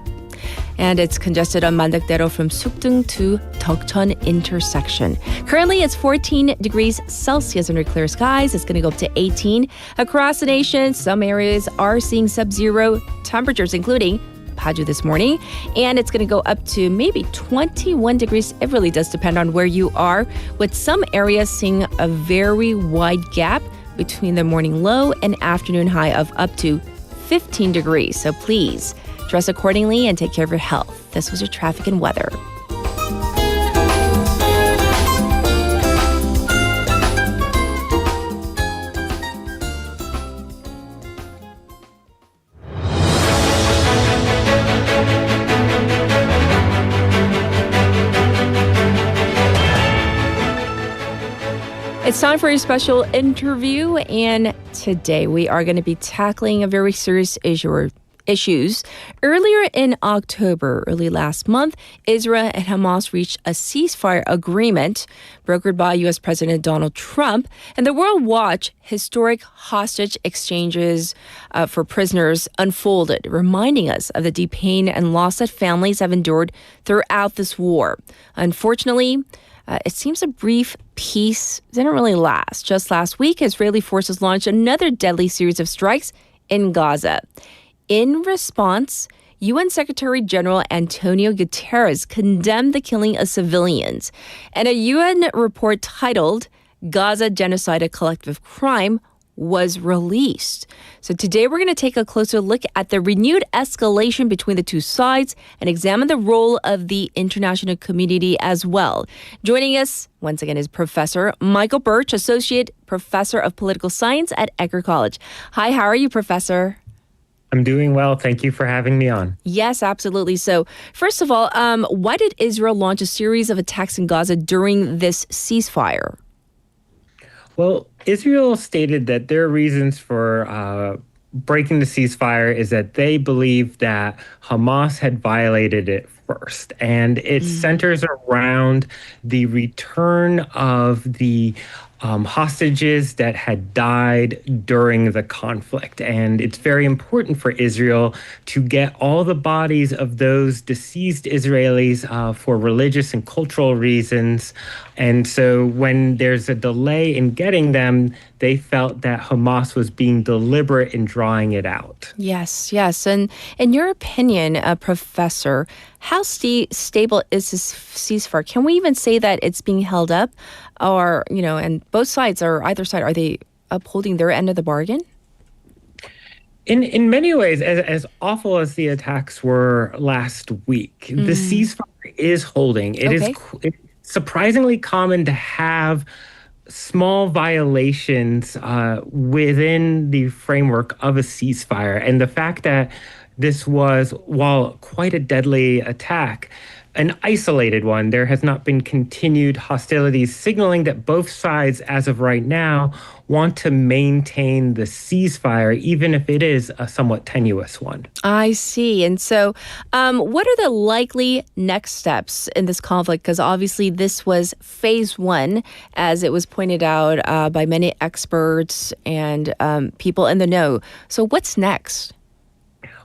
And it's congested on Mandakdaero from Sukdung to Deokcheon intersection. Currently, it's 14 degrees Celsius under clear skies. It's going to go up to 18. Across the nation, some areas are seeing sub-zero temperatures, including Paju this morning. And it's going to go up to maybe 21 degrees. It really does depend on where you are, with some areas seeing a very wide gap between the morning low and afternoon high of up to 15 degrees. So please dress accordingly and take care of your health. This was your traffic and weather. It's time for a special interview, and today we are going to be tackling a very serious issues. Earlier in October, early last month, Israel and Hamas reached a ceasefire agreement brokered by U.S. President Donald Trump, and the world watched historic hostage exchanges for prisoners unfolded, reminding us of the deep pain and loss that families have endured throughout this war. Unfortunately, it seems a brief peace didn't really last. Just last week, Israeli forces launched another deadly series of strikes in Gaza. In response, UN Secretary General Antonio Guterres condemned the killing of civilians. And a UN report titled Gaza Genocide, a Collective Crime was released. So today we're going to take a closer look at the renewed escalation between the two sides and examine the role of the international community as well. Joining us once again is Professor Michael Birch, Associate Professor of Political Science at Ecker College. Hi, how are you, Professor? I'm doing well. Thank you for having me on. Yes, absolutely. So, first of all, why did Israel launch a series of attacks in Gaza during this ceasefire? Well, Israel stated that their reasons for breaking the ceasefire is that they believe that Hamas had violated it first. And it centers around the return of the hostages that had died during the conflict. And it's very important for Israel to get all the bodies of those deceased Israelis for religious and cultural reasons. And so when there's a delay in getting them, they felt that Hamas was being deliberate in drawing it out. Yes, yes. And in your opinion, Professor, how stable is this ceasefire? Can we even say that it's being held up? Or, and both sides or either side, are they upholding their end of the bargain? In many ways, as awful as the attacks were last week, the ceasefire is holding. It's surprisingly common to have small violations within the framework of a ceasefire. And the fact that this was, while quite a deadly attack, an isolated one, there has not been continued hostilities, signaling that both sides, as of right now, want to maintain the ceasefire, even if it is a somewhat tenuous one. I see. And so what are the likely next steps in this conflict? Because obviously this was phase one, as it was pointed out by many experts and people in the know. So what's next?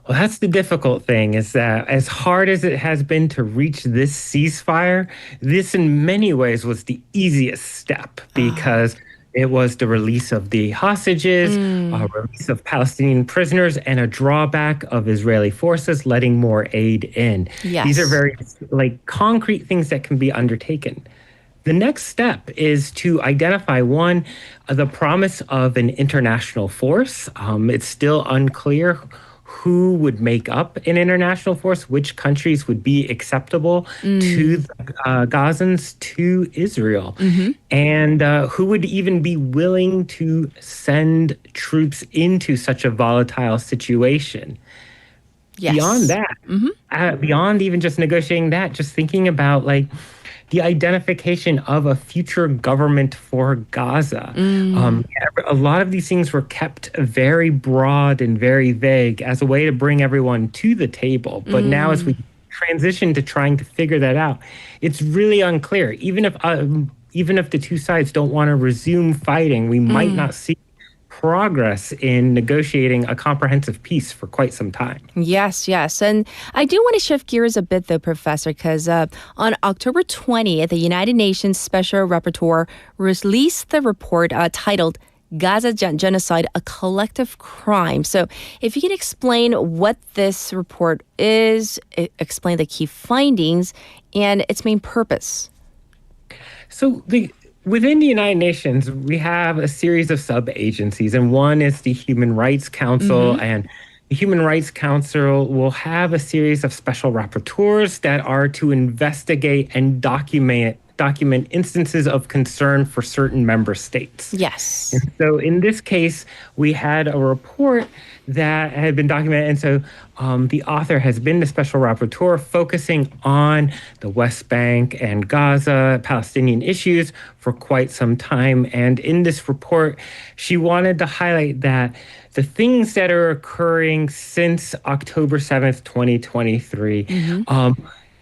Well, that's the difficult thing, is that as hard as it has been to reach this ceasefire, this in many ways was the easiest step because it was the release of the hostages, release of Palestinian prisoners, and a drawback of Israeli forces letting more aid in. Yes. These are very concrete things that can be undertaken. The next step is to identify, one, the promise of an international force. It's still unclear who would make up an international force, which countries would be acceptable to the Gazans, to Israel, and who would even be willing to send troops into such a volatile situation. Yes. Beyond that, beyond even just negotiating that, just thinking about the identification of a future government for Gaza. A lot of these things were kept very broad and very vague as a way to bring everyone to the table. But now as we transition to trying to figure that out, it's really unclear. Even if the two sides don't want to resume fighting, we might not see progress in negotiating a comprehensive peace for quite some time. Yes, yes. And I do want to shift gears a bit, though, Professor, because on October 20th, the United Nations Special Rapporteur released the report titled Gaza Genocide, a Collective Crime. So if you can explain what this report is, explain the key findings and its main purpose. So within the United Nations, we have a series of sub-agencies, and one is the Human Rights Council, and the Human Rights Council will have a series of special rapporteurs that are to investigate and document instances of concern for certain member states. Yes. And so in this case, we had a report that had been documented. And so the author has been the special rapporteur focusing on the West Bank and Gaza, Palestinian issues for quite some time. And in this report, she wanted to highlight that the things that are occurring since October 7th, 2023,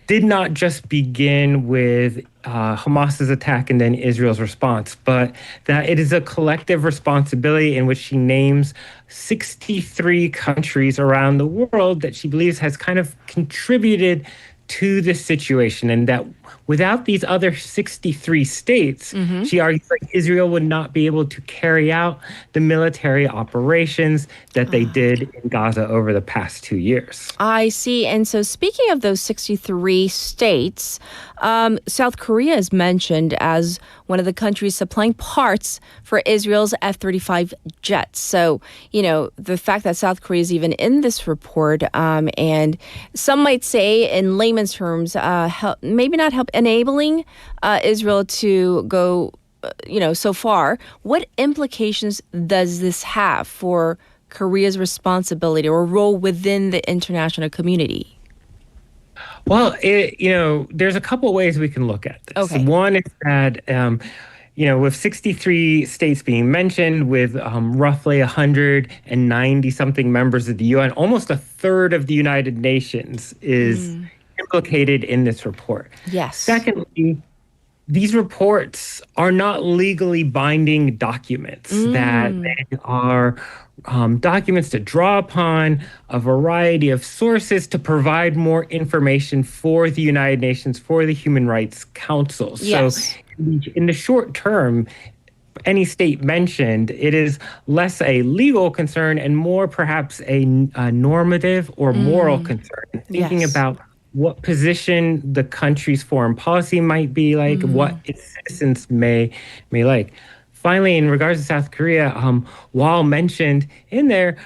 did not just begin with Hamas's attack and then Israel's response, but that it is a collective responsibility in which she names 63 countries around the world that she believes has kind of contributed to this situation, and that without these other 63 states, she argues Israel would not be able to carry out the military operations that they did in Gaza over the past 2 years. I see. And so speaking of those 63 states, South Korea is mentioned as one of the countries supplying parts for Israel's F-35 jets. So, the fact that South Korea is even in this report, and some might say in layman's terms, maybe not help enabling Israel to go, so far. What implications does this have for Korea's responsibility or role within the international community? Well, there's a couple ways we can look at this. Okay. One is that, with 63 states being mentioned, with roughly 190 something members of the UN, almost a third of the United Nations is implicated in this report. Yes. Secondly, these reports are not legally binding documents, that they are documents to draw upon a variety of sources to provide more information for the United Nations, for the Human Rights Council. Yes. So in the short term, any state mentioned, it is less a legal concern and more perhaps a normative or moral concern. Thinking about what position the country's foreign policy might be like, what its citizens may like. Finally, in regards to South Korea, while mentioned in there,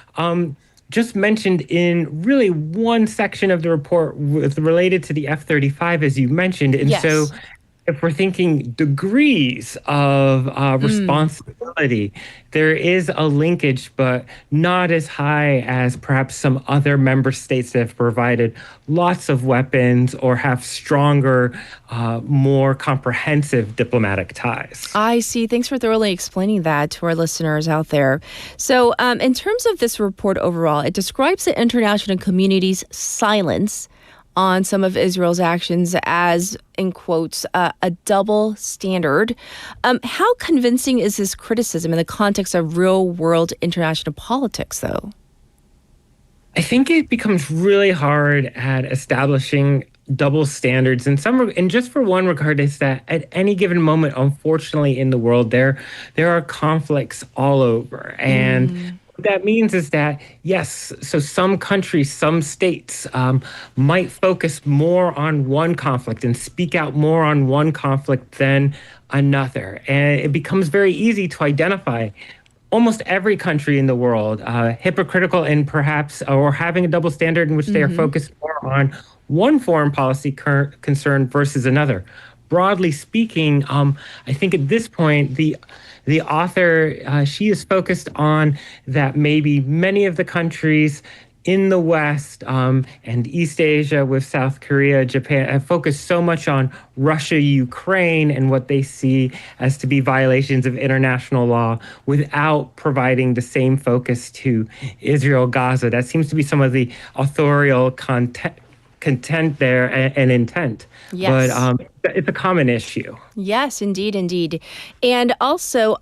just mentioned in really one section of the report related to the F-35, as you mentioned. And so if we're thinking degrees of responsibility, there is a linkage, but not as high as perhaps some other member states that have provided lots of weapons or have stronger, more comprehensive diplomatic ties. I see. Thanks for thoroughly explaining that to our listeners out there. So in terms of this report overall, it describes the international community's silence on some of Israel's actions as, in quotes, a double standard. How convincing is this criticism in the context of real-world international politics, though? I think it becomes really hard at establishing double standards. And just for one regard, is that at any given moment, unfortunately, in the world, there are conflicts all over. And what that means is that, yes, so some countries, some states might focus more on one conflict and speak out more on one conflict than another. And it becomes very easy to identify almost every country in the world hypocritical and perhaps, or having a double standard in which they are focused more on one foreign policy concern versus another. Broadly speaking, I think at this point, the author, she is focused on that maybe many of the countries in the West and East Asia with South Korea, Japan, have focused so much on Russia, Ukraine, and what they see as to be violations of international law without providing the same focus to Israel, Gaza. That seems to be some of the authorial content there and intent. Yes. But it's a common issue. Yes, indeed. And also,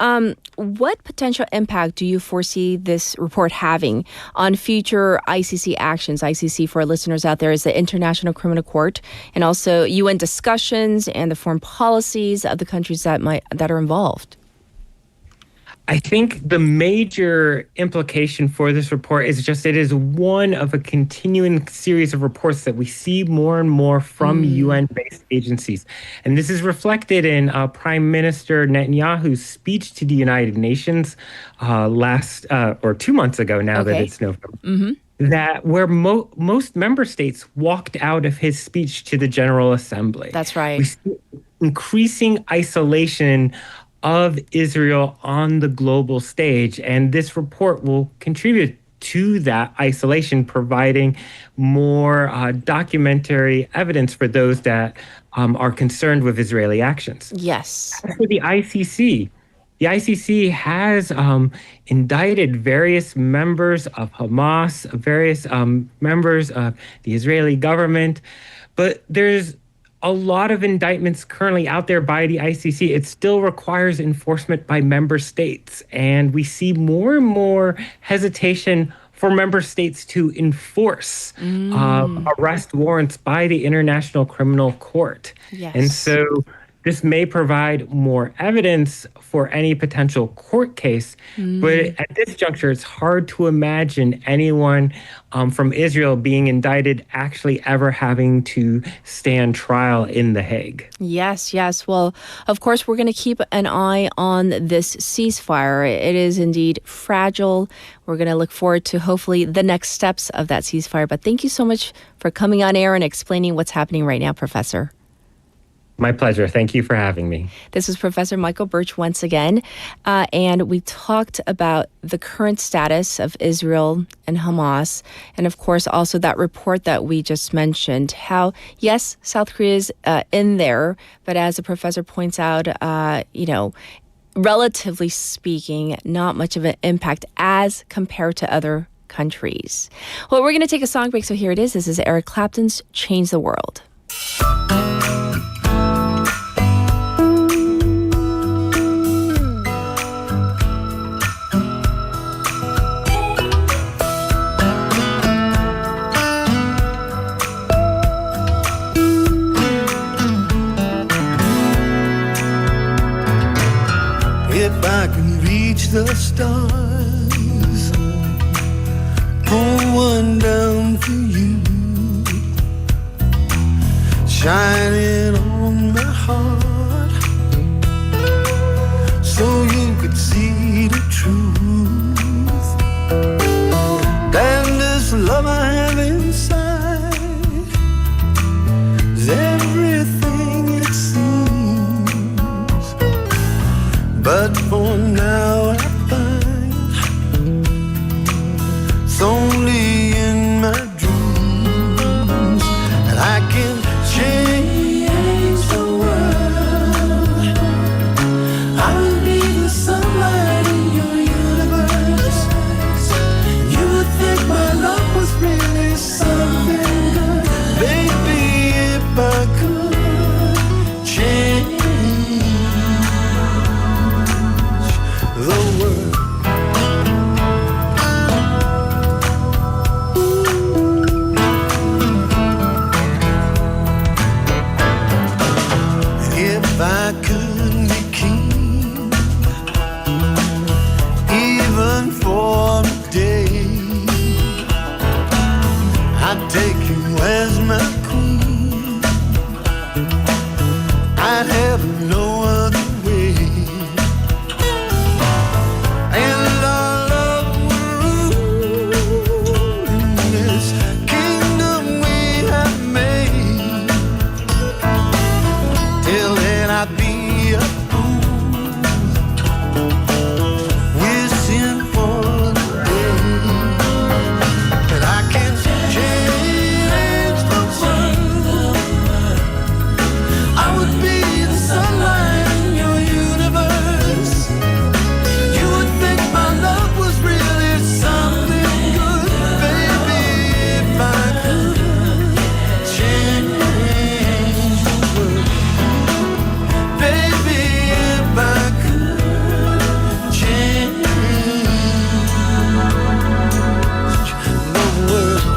what potential impact do you foresee this report having on future ICC actions? ICC, for our listeners out there, is the International Criminal Court, and also UN discussions and the foreign policies of the countries that are involved. I think the major implication for this report is just it is one of a continuing series of reports that we see more and more from UN-based agencies. And this is reflected in Prime Minister Netanyahu's speech to the United Nations 2 months ago now that it's November. That where most member states walked out of his speech to the General Assembly. That's right. We see increasing isolation of Israel on the global stage. And this report will contribute to that isolation, providing more documentary evidence for those that are concerned with Israeli actions. Yes. As for the ICC has indicted various members of Hamas, various members of the Israeli government, but there's a lot of indictments currently out there by the ICC. It still requires enforcement by member states. And we see more and more hesitation for member states to enforce arrest warrants by the International Criminal Court. Yes. And so this may provide more evidence for any potential court case. But at this juncture, it's hard to imagine anyone from Israel being indicted actually ever having to stand trial in The Hague. Yes. Well, of course, we're going to keep an eye on this ceasefire. It is indeed fragile. We're going to look forward to hopefully the next steps of that ceasefire. But thank you so much for coming on air and explaining what's happening right now, Professor. My pleasure. Thank you for having me. This is Professor Michael Birch once again, and we talked about the current status of Israel and Hamas, and of course also that report that we just mentioned, how, yes, South Korea is in there, but as the professor points out, relatively speaking, not much of an impact as compared to other countries. Well, we're going to take a song break, so here it is. This is Eric Clapton's Change the World. If I can reach the stars, pull one down for you, shining on my heart, so you could see the truth. Damn, this love I have inside is everything it seems. But for now I find it's only in my dreams that I can change the world. I will be the sunlight in your universe. You would think my love was really something good. Baby, if I could change the world. If I could be king, even for a day, I'd take you as my queen. I'd have no other way. And our love will rule in this kingdom we have made. Till then I'd be a fool, wishing for the day that I can change the world. I would be the sunlight in your universe. You would think my love was really something good. Baby, if I could change the world. Baby, if I could change the world.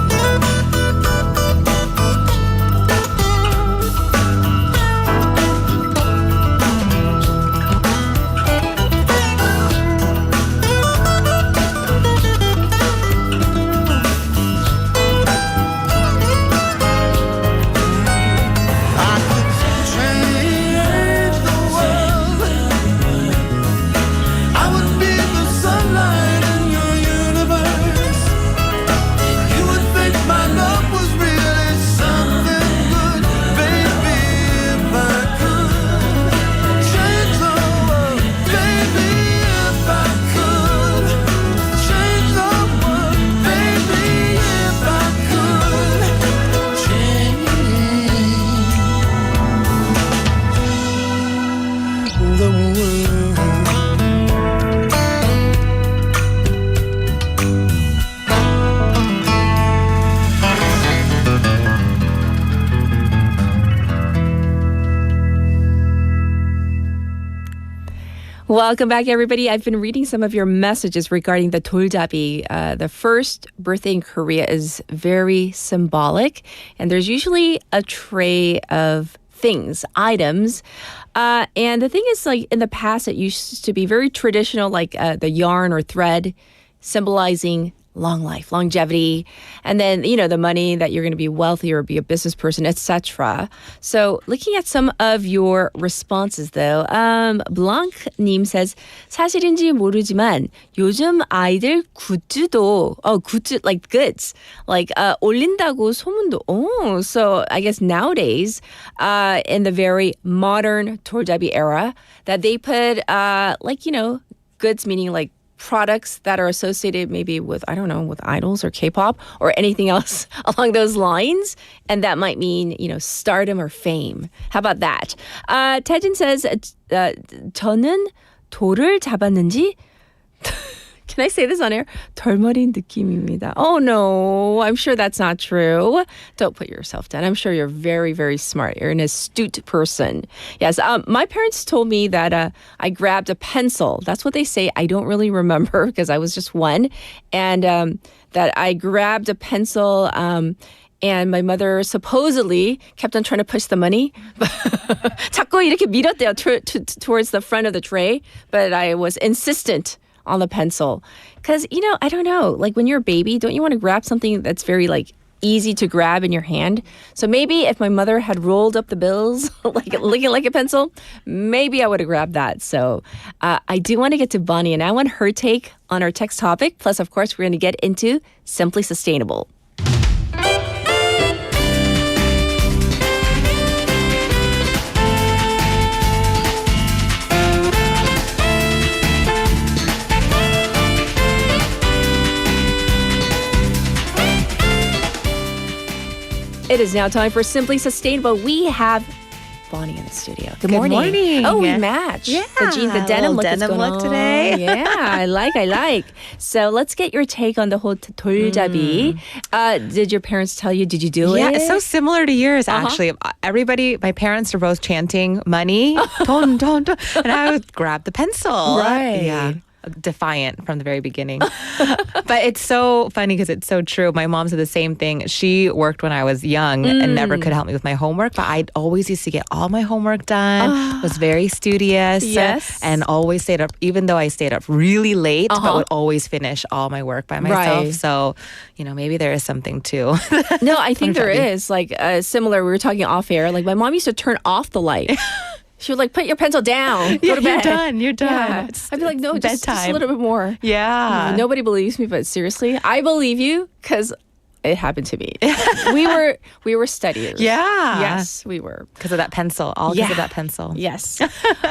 I could change the world. I would be the sunlight in your universe. You would think my love was really something good. Baby, if I could change the world. Baby, if I could change the world. Baby, if I could change the world. Welcome back, everybody. I've been reading some of your messages regarding the 돌잡이. The first birthday in Korea is very symbolic, and there's usually a tray of things, items. And the thing is, like in the past, it used to be very traditional, like the yarn or thread symbolizing long life, longevity, and then, you know, the money that you're going to be wealthy or be a business person, etc. So looking at some of your responses though, Blanc-님 says, 사실인지 모르지만 요즘 아이들 굿즈도, 굿즈, like goods, like 올린다고 소문도, so I guess nowadays, in the very modern 돌잡이 era, that they put, like, you know, goods meaning like products that are associated maybe with, I don't know, with idols or K-pop or anything else along those lines. And that might mean, you know, stardom or fame. How about that? Taejin says, 저는 돌을 잡았는지 Can I say this on air? 덜머린 느낌입니다. Oh no, I'm sure that's not true. Don't put yourself down. I'm sure you're very, very smart. You're an astute person. Yes, my parents told me that I grabbed a pencil. That's what they say. I don't really remember because I was just one. And that I grabbed a pencil and my mother supposedly kept on trying to push the money. 자꾸 이렇게 밀었대요 towards the front of the tray. But I was insistent on the pencil. Because, you know, I don't know, like when you're a baby, don't you want to grab something that's very like easy to grab in your hand? So maybe if my mother had rolled up the bills, like looking like a pencil, maybe I would have grabbed that. So I do want to get to Bonnie and I want her take on our text topic. Plus, of course, we're going to get into Simply Sustainable. It is now time for Simply Sustainable. We have Bonnie in the studio. Good morning. Oh, we match. Yeah. The denim look is denim going look on. today. Yeah, I like. So let's get your take on the whole 돌잡이. Did your parents tell you? Did you do it? Yeah, it's so similar to yours, actually. Everybody, my parents are both chanting money, don, don, don, and I would grab the pencil. Right. Yeah. Defiant from the very beginning. But it's so funny because it's so true. My mom said the same thing. She worked when I was young and never could help me with my homework, but I always used to get all my homework done, was very studious, Yes. and always stayed up, even though I stayed up really late, but would always finish all my work by myself. Right. So, you know, maybe there is something too. No, I think there is. Like similar, we were talking off air. Like my mom used to turn off the light. She would like, put your pencil down. Go to bed. You're done. Yeah. I'd be like, no, just a little bit more. Yeah. Nobody believes me, but seriously, I believe you because it happened to me. we were studiers. Yeah. Yes, we were. Because of that pencil. All because of that pencil. Yes.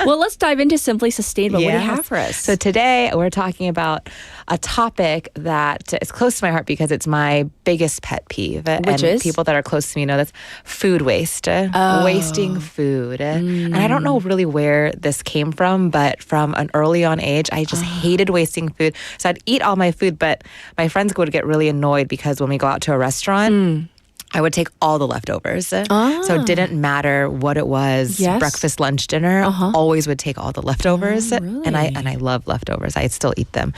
Well, let's dive into Simply Sustainable. What do you have for us? So today we're talking about a topic that is close to my heart because it's my biggest pet peeve. Which and is? people that are close to me know that's food waste. Wasting food. And I don't know really where this came from, but from an early on age, I just hated wasting food. So I'd eat all my food, but my friends would get really annoyed because when we go out to a restaurant, I would take all the leftovers. So it didn't matter what it was, breakfast, lunch, dinner, always would take all the leftovers. Really? And I love leftovers. I still eat them.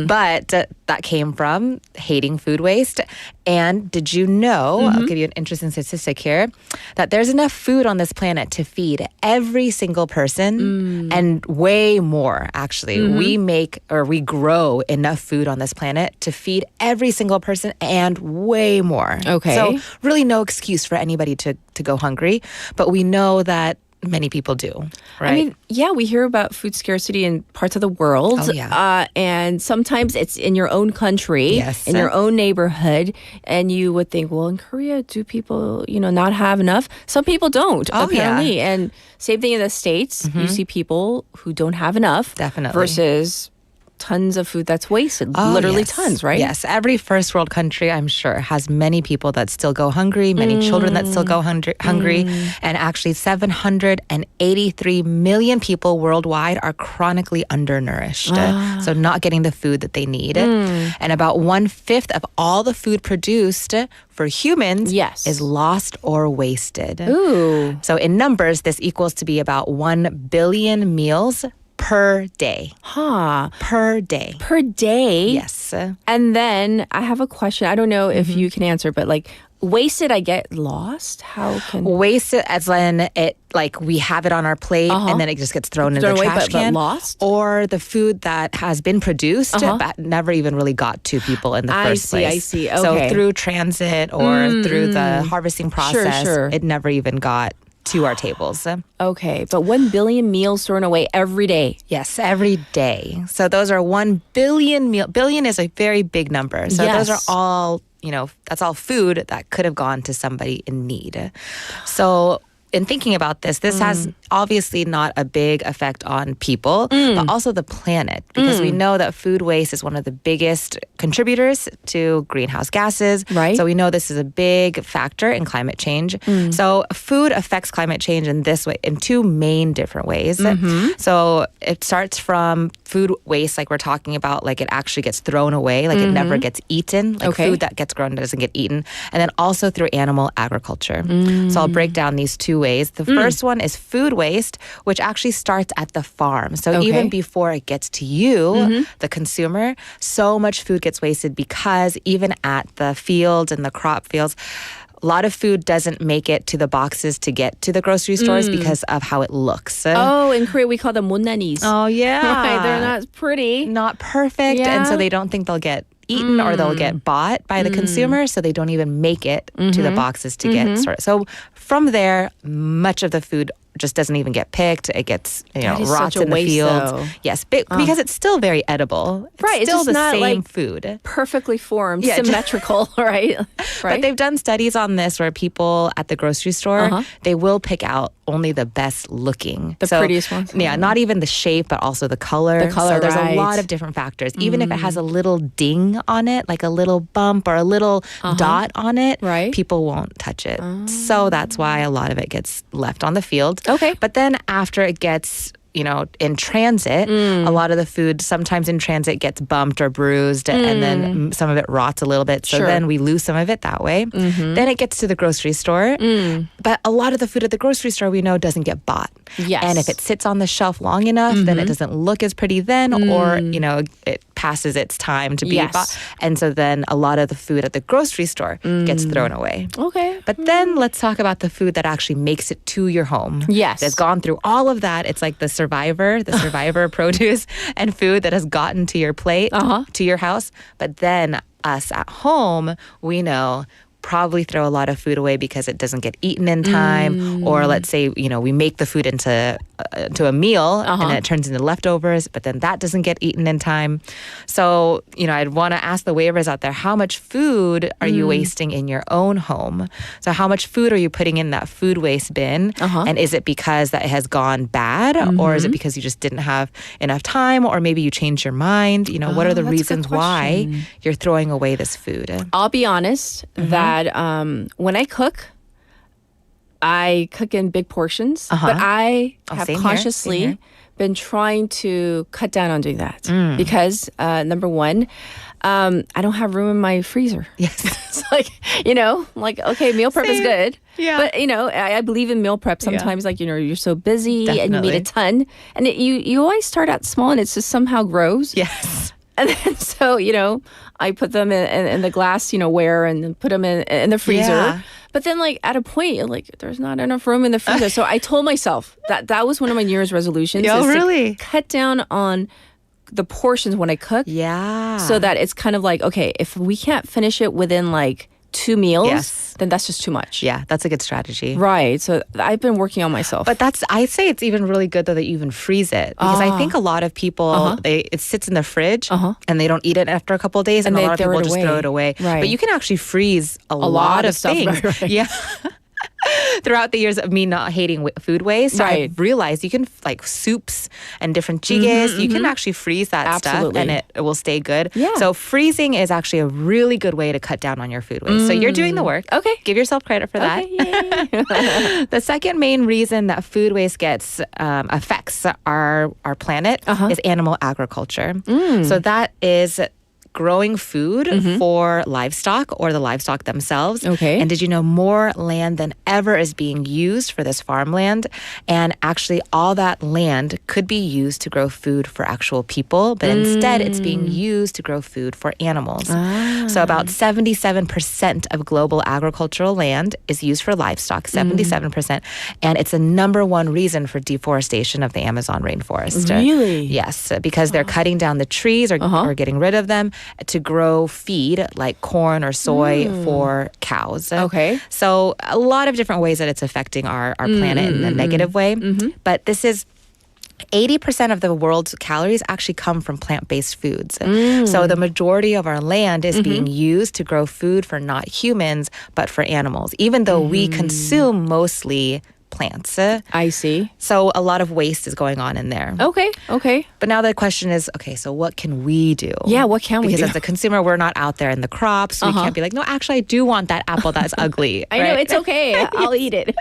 But that came from hating food waste. And did you know, I'll give you an interesting statistic here, that there's enough food on this planet to feed every single person and way more, actually. We grow enough food on this planet to feed every single person and way more. Okay. So really no excuse for anybody to go hungry, but we know that many people do, right? I mean, yeah, we hear about food scarcity in parts of the world. Oh, yeah. And sometimes it's in your own country, Yes. in your own neighborhood. And you would think, well, in Korea, do people, not have enough? Some people don't, Oh, apparently. And same thing in the States. You see people who don't have enough. Definitely. Versus tons of food that's wasted. Literally yes. tons, right? Yes. Every first world country, I'm sure, has many people that still go hungry, many children that still go hungry. And actually, 783 million people worldwide are chronically undernourished. So not getting the food that they need. And about 1/5 of all the food produced for humans is lost or wasted. Ooh. So in numbers, this equals to be about 1 billion meals per day. Per day. Per day? Yes. And then I have a question. I don't know if you can answer, but like wasted, I get lost. How can wasted as in it like we have it on our plate and then it just gets thrown in the away, trash but can, lost? or the food that has been produced but never even really got to people in the first place. I see. Okay. So through transit or through the harvesting process, Sure. it never even got to our tables. Okay, but 1 billion meals thrown away every day. Yes, every day. So those are 1 billion meal. Billion is a very big number. So those are all, that's all food that could have gone to somebody in need. So in thinking about this has obviously not a big effect on people, but also the planet, because we know that food waste is one of the biggest contributors to greenhouse gases. Right. So we know this is a big factor in climate change. So food affects climate change in this way, in two main different ways. So it starts from food waste, like we're talking about, like it actually gets thrown away, like it never gets eaten, like food that gets grown doesn't get eaten, and then also through animal agriculture. So I'll break down these two ways. The first one is food waste, which actually starts at the farm. So even before it gets to you, the consumer, so much food gets wasted because even at the fields and the crop fields, a lot of food doesn't make it to the boxes to get to the grocery stores because of how it looks. Oh, in Korea we call them 못난이s. Oh, yeah. Right, they're not pretty. Not perfect. And so they don't think they'll get eaten or they'll get bought by the consumer, so they don't even make it to the boxes to get sorted. So from there, much of the food just doesn't even get picked. It gets, rots in the fields. Though. Yes, because it's still very edible. Right, It's still it's the just not same like food. Perfectly formed, symmetrical, right? But they've done studies on this where people at the grocery store, they will pick out only the best looking. The prettiest ones. Yeah, not even the shape, but also the color. So there's a lot of different factors. Even if it has a little ding on it, like a little bump or a little dot on it, people won't touch it. So that's why a lot of it gets left on the field. Okay. But then after it gets in transit, a lot of the food sometimes in transit gets bumped or bruised and then some of it rots a little bit. So then we lose some of it that way. Then it gets to the grocery store. But a lot of the food at the grocery store we know doesn't get bought. Yes. And if it sits on the shelf long enough, then it doesn't look as pretty then or, it passes its time to be bought. And so then a lot of the food at the grocery store gets thrown away. Okay. But then let's talk about the food that actually makes it to your home. Yes. It's gone through all of that. It's like the survivor produce and food that has gotten to your plate, to your house. But then us at home, we know probably throw a lot of food away because it doesn't get eaten in time, or let's say we make the food into a meal and it turns into leftovers, but then that doesn't get eaten in time. So I'd want to ask the waivers out there, how much food are you wasting in your own home? So how much food are you putting in that food waste bin, and is it because that it has gone bad, or is it because you just didn't have enough time, or maybe you changed your mind? What are the reasons why you're throwing away this food? I'll be honest that when I cook in big portions, but I have consciously been trying to cut down on doing that because number one, I don't have room in my freezer. Yes. It's like, okay, meal prep is good. Yeah. But, I believe in meal prep. Sometimes, you're so busy and you made a ton. And you always start out small and it just somehow grows. Yes. And then so, I put them in the glass, ware and then put them in the freezer. Yeah. But then at a point, you're like, there's not enough room in the freezer. So I told myself that was one of my New Year's resolutions. Oh, is really? to cut down on the portions when I cook. Yeah. So that it's kind of like, okay, if we can't finish it within 2 meals, then that's just too much. Yeah, that's a good strategy. Right. So I've been working on myself. But I'd say it's even really good though that you even freeze it, because I think a lot of people it sits in the fridge and they don't eat it after a couple of days, and a lot of people just throw it away. Right. But you can actually freeze a lot of stuff. things. Right. Yeah. Throughout the years of me not hating food waste, I've realized you can soups and different jigaes, you can actually freeze that stuff and it will stay good. Yeah. So freezing is actually a really good way to cut down on your food waste. So you're doing the work. Okay. Give yourself credit for that. Yay. The second main reason that food waste affects our planet is animal agriculture. So that is growing food for livestock or the livestock themselves. Okay. And did you know more land than ever is being used for this farmland? And actually all that land could be used to grow food for actual people, but instead it's being used to grow food for animals. So about 77% of global agricultural land is used for livestock, 77%. And it's the number one reason for deforestation of the Amazon rainforest. Really? Yes, because they're cutting down the trees or getting rid of them to grow feed like corn or soy for cows. Okay. So a lot of different ways that it's affecting our planet in a negative way. But this is 80% of the world's calories actually come from plant-based foods. So the majority of our land is being used to grow food for not humans, but for animals, even though we consume mostly plants. I see. So a lot of waste is going on in there. Okay. But now the question is, okay, so what can we do? Yeah, what can we do? Because as a consumer, we're not out there in the crops. So we can't be like, no, actually, I do want that apple that's ugly. I know, it's okay. I'll eat it.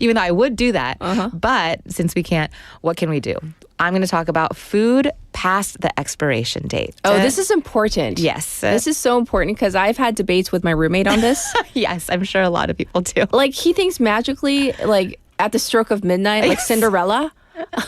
Even though I would do that. But since we can't, what can we do? I'm going to talk about food past the expiration date. Oh, this is important. Yes. This is so important because I've had debates with my roommate on this. Yes, I'm sure a lot of people do. Like, he thinks magically, like, at the stroke of midnight, like Cinderella.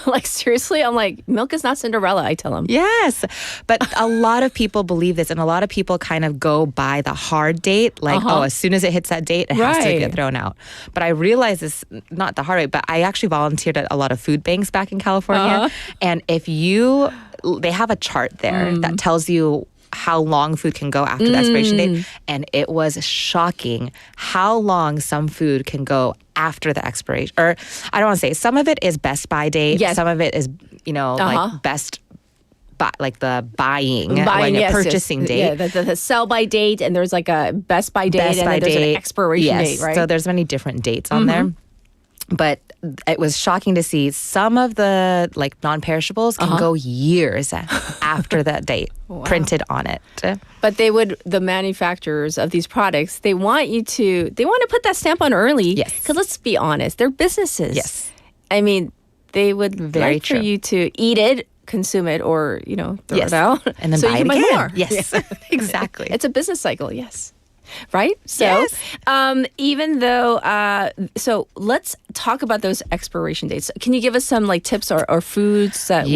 Like, seriously? I'm like, milk is not Cinderella, I tell him. Yes. But a lot of people believe this, and a lot of people kind of go by the hard date. Like, oh, as soon as it hits that date, it has to get thrown out. But I realize this, not the hard way, but I actually volunteered at a lot of food banks back in California. And they have a chart there that tells you how long food can go after the expiration date. And it was shocking how long some food can go after the expiration. Or I don't want to say, some of it is best by date. Yes. Some of it is, like best like the buying purchasing date. Yeah, the sell by date, and there's like a best by date, and then there's an expiration date, right? So there's many different dates on there. But it was shocking to see some of the like non-perishables can go years after that date printed on it. But the manufacturers of these products, they want to put that stamp on early. Yes. Because let's be honest, they're businesses. Yes. I mean, they would like for you to eat it, consume it, or, throw it out. And then so buy you it can again. buy more. Yes, exactly. It's a business cycle, yes. Right? So, even though, so let's talk about those expiration dates. Can you give us some like tips or foods that we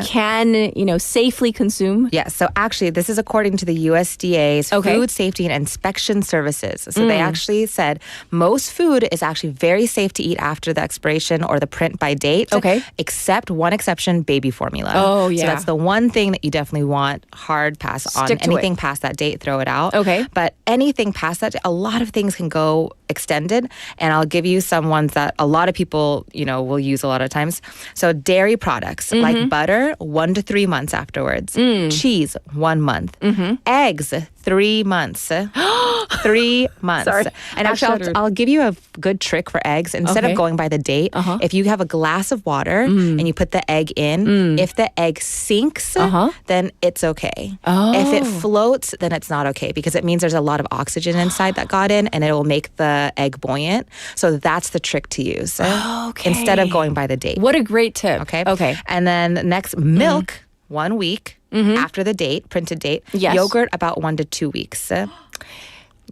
can, safely consume? Yes. So actually, this is according to the USDA's Food Safety and Inspection Services. So they actually said most food is actually very safe to eat after the expiration or the print by date. Okay. Except one exception, baby formula. Oh, yeah. So that's the one thing that you definitely want hard pass on. Stick to anything it. past that date, throw it out. Okay. But anything past that, a lot of things can go extended, and I'll give you some ones that a lot of people, will use a lot of times. So dairy products like butter, 1 to 3 months afterwards. Cheese, 1 month. Eggs, 3 months. 3 months. Sorry, and actually, I'll give you a good trick for eggs. Instead of going by the date, if you have a glass of water and you put the egg in, if the egg sinks, then it's okay. If it floats, then it's not okay because it means there's a lot of oxygen inside that got in, and it will make the egg buoyant. So that's the trick to use instead of going by the date. What a great tip. Okay. And then next, milk, 1 week after the date, printed date. Yes. Yogurt, about 1 to 2 weeks.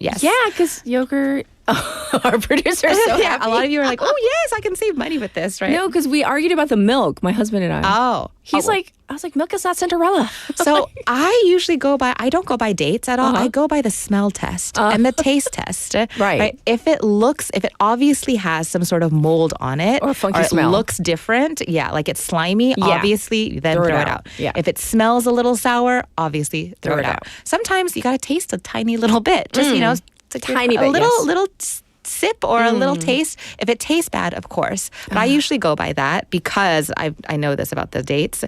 Yes. Yeah, because yogurt, our producer is so happy. A lot of you are like, oh, yes, I can save money with this, right? No, because we argued about the milk, my husband and I. Oh. I was like, milk is not Cinderella. So I usually I don't go by dates at all. I go by the smell test and the taste test. Right. If it obviously has some sort of mold on it. Or a funky or smell. It looks different. Yeah, like it's slimy, obviously, then throw it out. Yeah. If it smells a little sour, obviously throw it out. Sometimes you got to taste a tiny little bit. Just, tiny bit, little sip or a little taste. If it tastes bad, of course. But I usually go by that because I know this about the dates.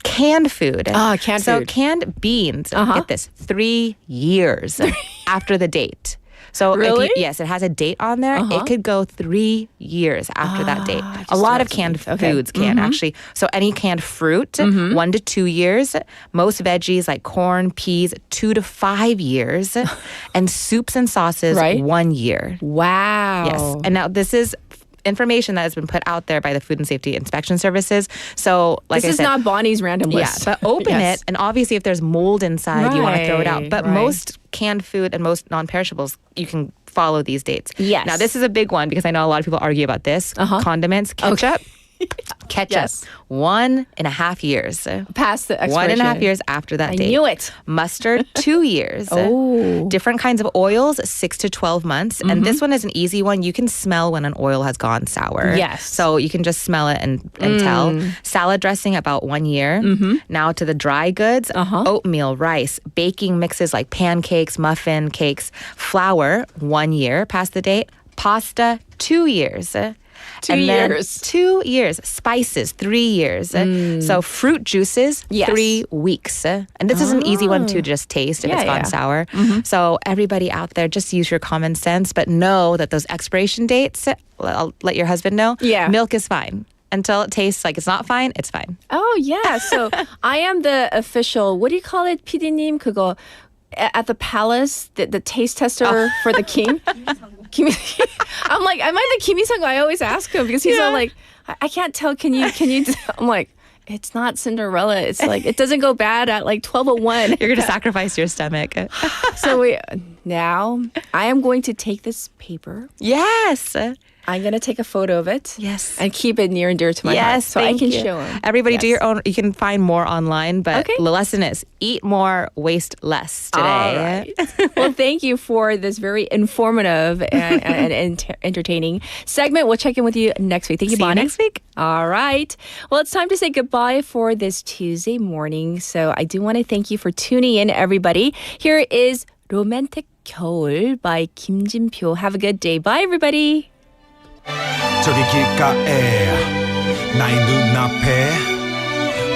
Canned food. Canned food. So food. canned beans, get this, 3 years after the date. So really? Yes, it has a date on there. It could go 3 years after that date. A lot of canned foods can actually. So any canned fruit, 1 to 2 years. Most veggies like corn, peas, 2 to 5 years. And soups and sauces, 1 year. Wow. Yes. And now this is information that has been put out there by the Food and Safety Inspection Services. So, like this is not Bonnie's random list. Yeah, but open Yes. it, and obviously, if there's mold inside, you want to throw it out. But Right. most canned food and most non-perishables, you can follow these dates. Yes. Now, this is a big one because I know a lot of people argue about this. Condiments, ketchup. Ketchup, Yes. 1.5 years. Past the expiration. 1.5 years after that I date. knew it. Mustard, 2 years. Oh. Different kinds of oils, 6 to 12 months. And this one is an easy one. You can smell when an oil has gone sour. Yes. So you can just smell it and tell. Salad dressing, about 1 year. Now to the dry goods, oatmeal, rice, baking mixes like pancakes, muffin cakes, flour, 1 year past the date. Pasta, 2 years. 2 And then years. 2 years. Spices, 3 years. So fruit juices, Yes. 3 weeks. And this is an easy one to just taste if Yeah, it's gone yeah. sour. So everybody out there, just use your common sense, but know that those expiration dates, I'll let your husband know, Yeah. milk is fine. Until it tastes like it's not fine, it's fine. Oh, yeah. So I am the official, what do you call it, PD님? 그거, at the palace, the taste tester for the king. I'm like, am I the Kimi-san? I always ask him because he's all like, I can't tell. Can you? I'm like, it's not Cinderella. It's like, it doesn't go bad at like 12:01. You're going to sacrifice your stomach. So now I am going to take this paper. Yes. I'm going to take a photo of it. Yes. And keep it near and dear to my heart. Yes, So I thank can you. show him. Everybody do Yes. your own. You can find more online, but Okay. the lesson is eat more, waste less today. All right. Well, thank you for this very informative and entertaining segment. We'll check in with you next week. Thank you, See you Bonnie. next week. All right. Well, it's time to say goodbye for this Tuesday morning. So I do want to thank you for tuning in, everybody. Here is Romantic 겨울 by 김진표. Have a good day. Bye, everybody. 저기 길가에 나의 눈앞에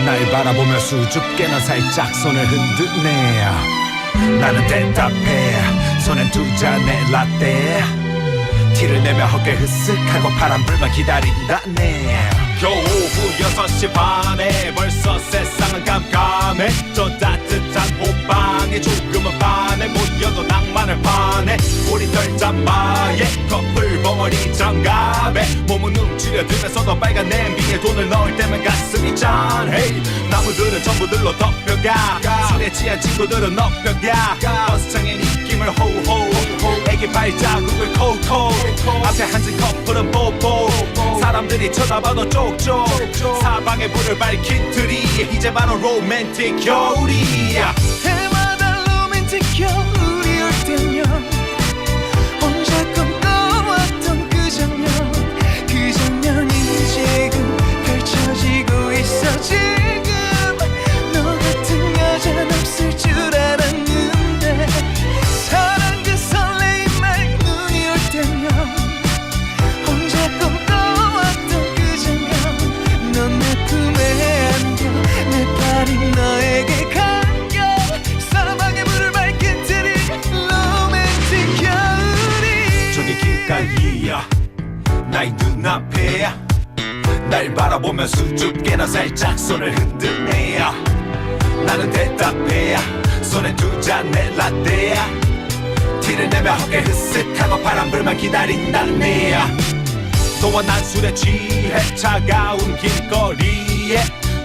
날 바라보며 수줍게는 살짝 손을 흔드네 나는 대답해 손엔 두 잔의 라떼 티를 내며 어깨 흐쓱하고 바람불만 기다린다네 겨우 오후 6시 반에 벌써 세상은 깜깜해 저 따뜻한 호방에 조금은 반해 모여도 낭만을 파네 우리 덜잠바에 커플 벙어리 장갑에 몸은 움츠려들면서도 빨간 냄비에 돈을 넣을 때면 가슴이 짠해 나무들은 전부들로 덮여가 술에 취한 친구들은 엎혀가 버스창에 입김을 호호 애기 발자국을 콜콜 앞에 앉은 커플은 뽀뽀 사람들이 쳐다봐도 쪽쪽 사방에 불을 밝힌 트리 이제 바로 로맨틱 겨울이야 해마다 로맨틱 겨울이 올 때면 혼자 꿈꿔왔던 그 장면이 지금 펼쳐지고 있어 지금 너 같은 여자는 없을 줄 알았는데 사랑 그 설레임 말 눈이 올 때면 혼자 꿈꿔왔던 그 장면 넌 내 품에 안겨 내 발이 너에게 감겨 사방에 불을 밝힌 트리 로맨틱 겨울이 저기 길가이야 나의 눈앞에 날 바라보며 수줍게나 살짝 손을 흔드네 나는 대답해 손에 두 잔의 라떼 티를 내며 어깨 흐쓱하고 바람불만 기다린다네 너와 난 술에 취해 차가운 길거리에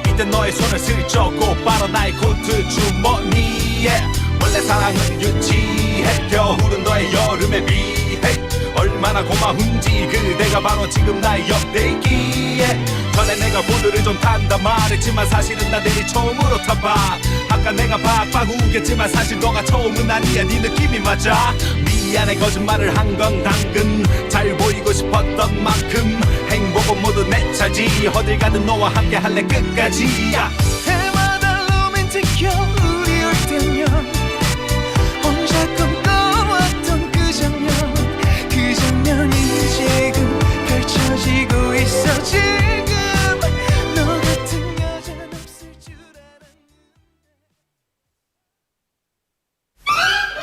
이때 너의 손을 슬쩍 곧바로 나의 코트 주머니에 원래 사랑은 유치해 겨울은 너의 여름에 비해 얼마나 고마운지 그대가 바로 지금 나의 역대기에 전에 내가 보드를 좀 탄다 말했지만 사실은 나 내일 처음으로 타봐 아까 내가 박박 우겼지만 사실 너가 처음은 아니야 네 느낌이 맞아 미안해 거짓말을 한 건 당근 잘 보이고 싶었던 만큼 행복은 모두 내 차지 어딜 가든 너와 함께 할래 끝까지 해마다 로맨틱 겨울이 올 때면 혼자 꿈꿔왔던 그 장면이 지금 펼쳐지고 있어 지금 너 같은 여자는 없을 줄 알았는데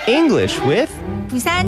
English with 부산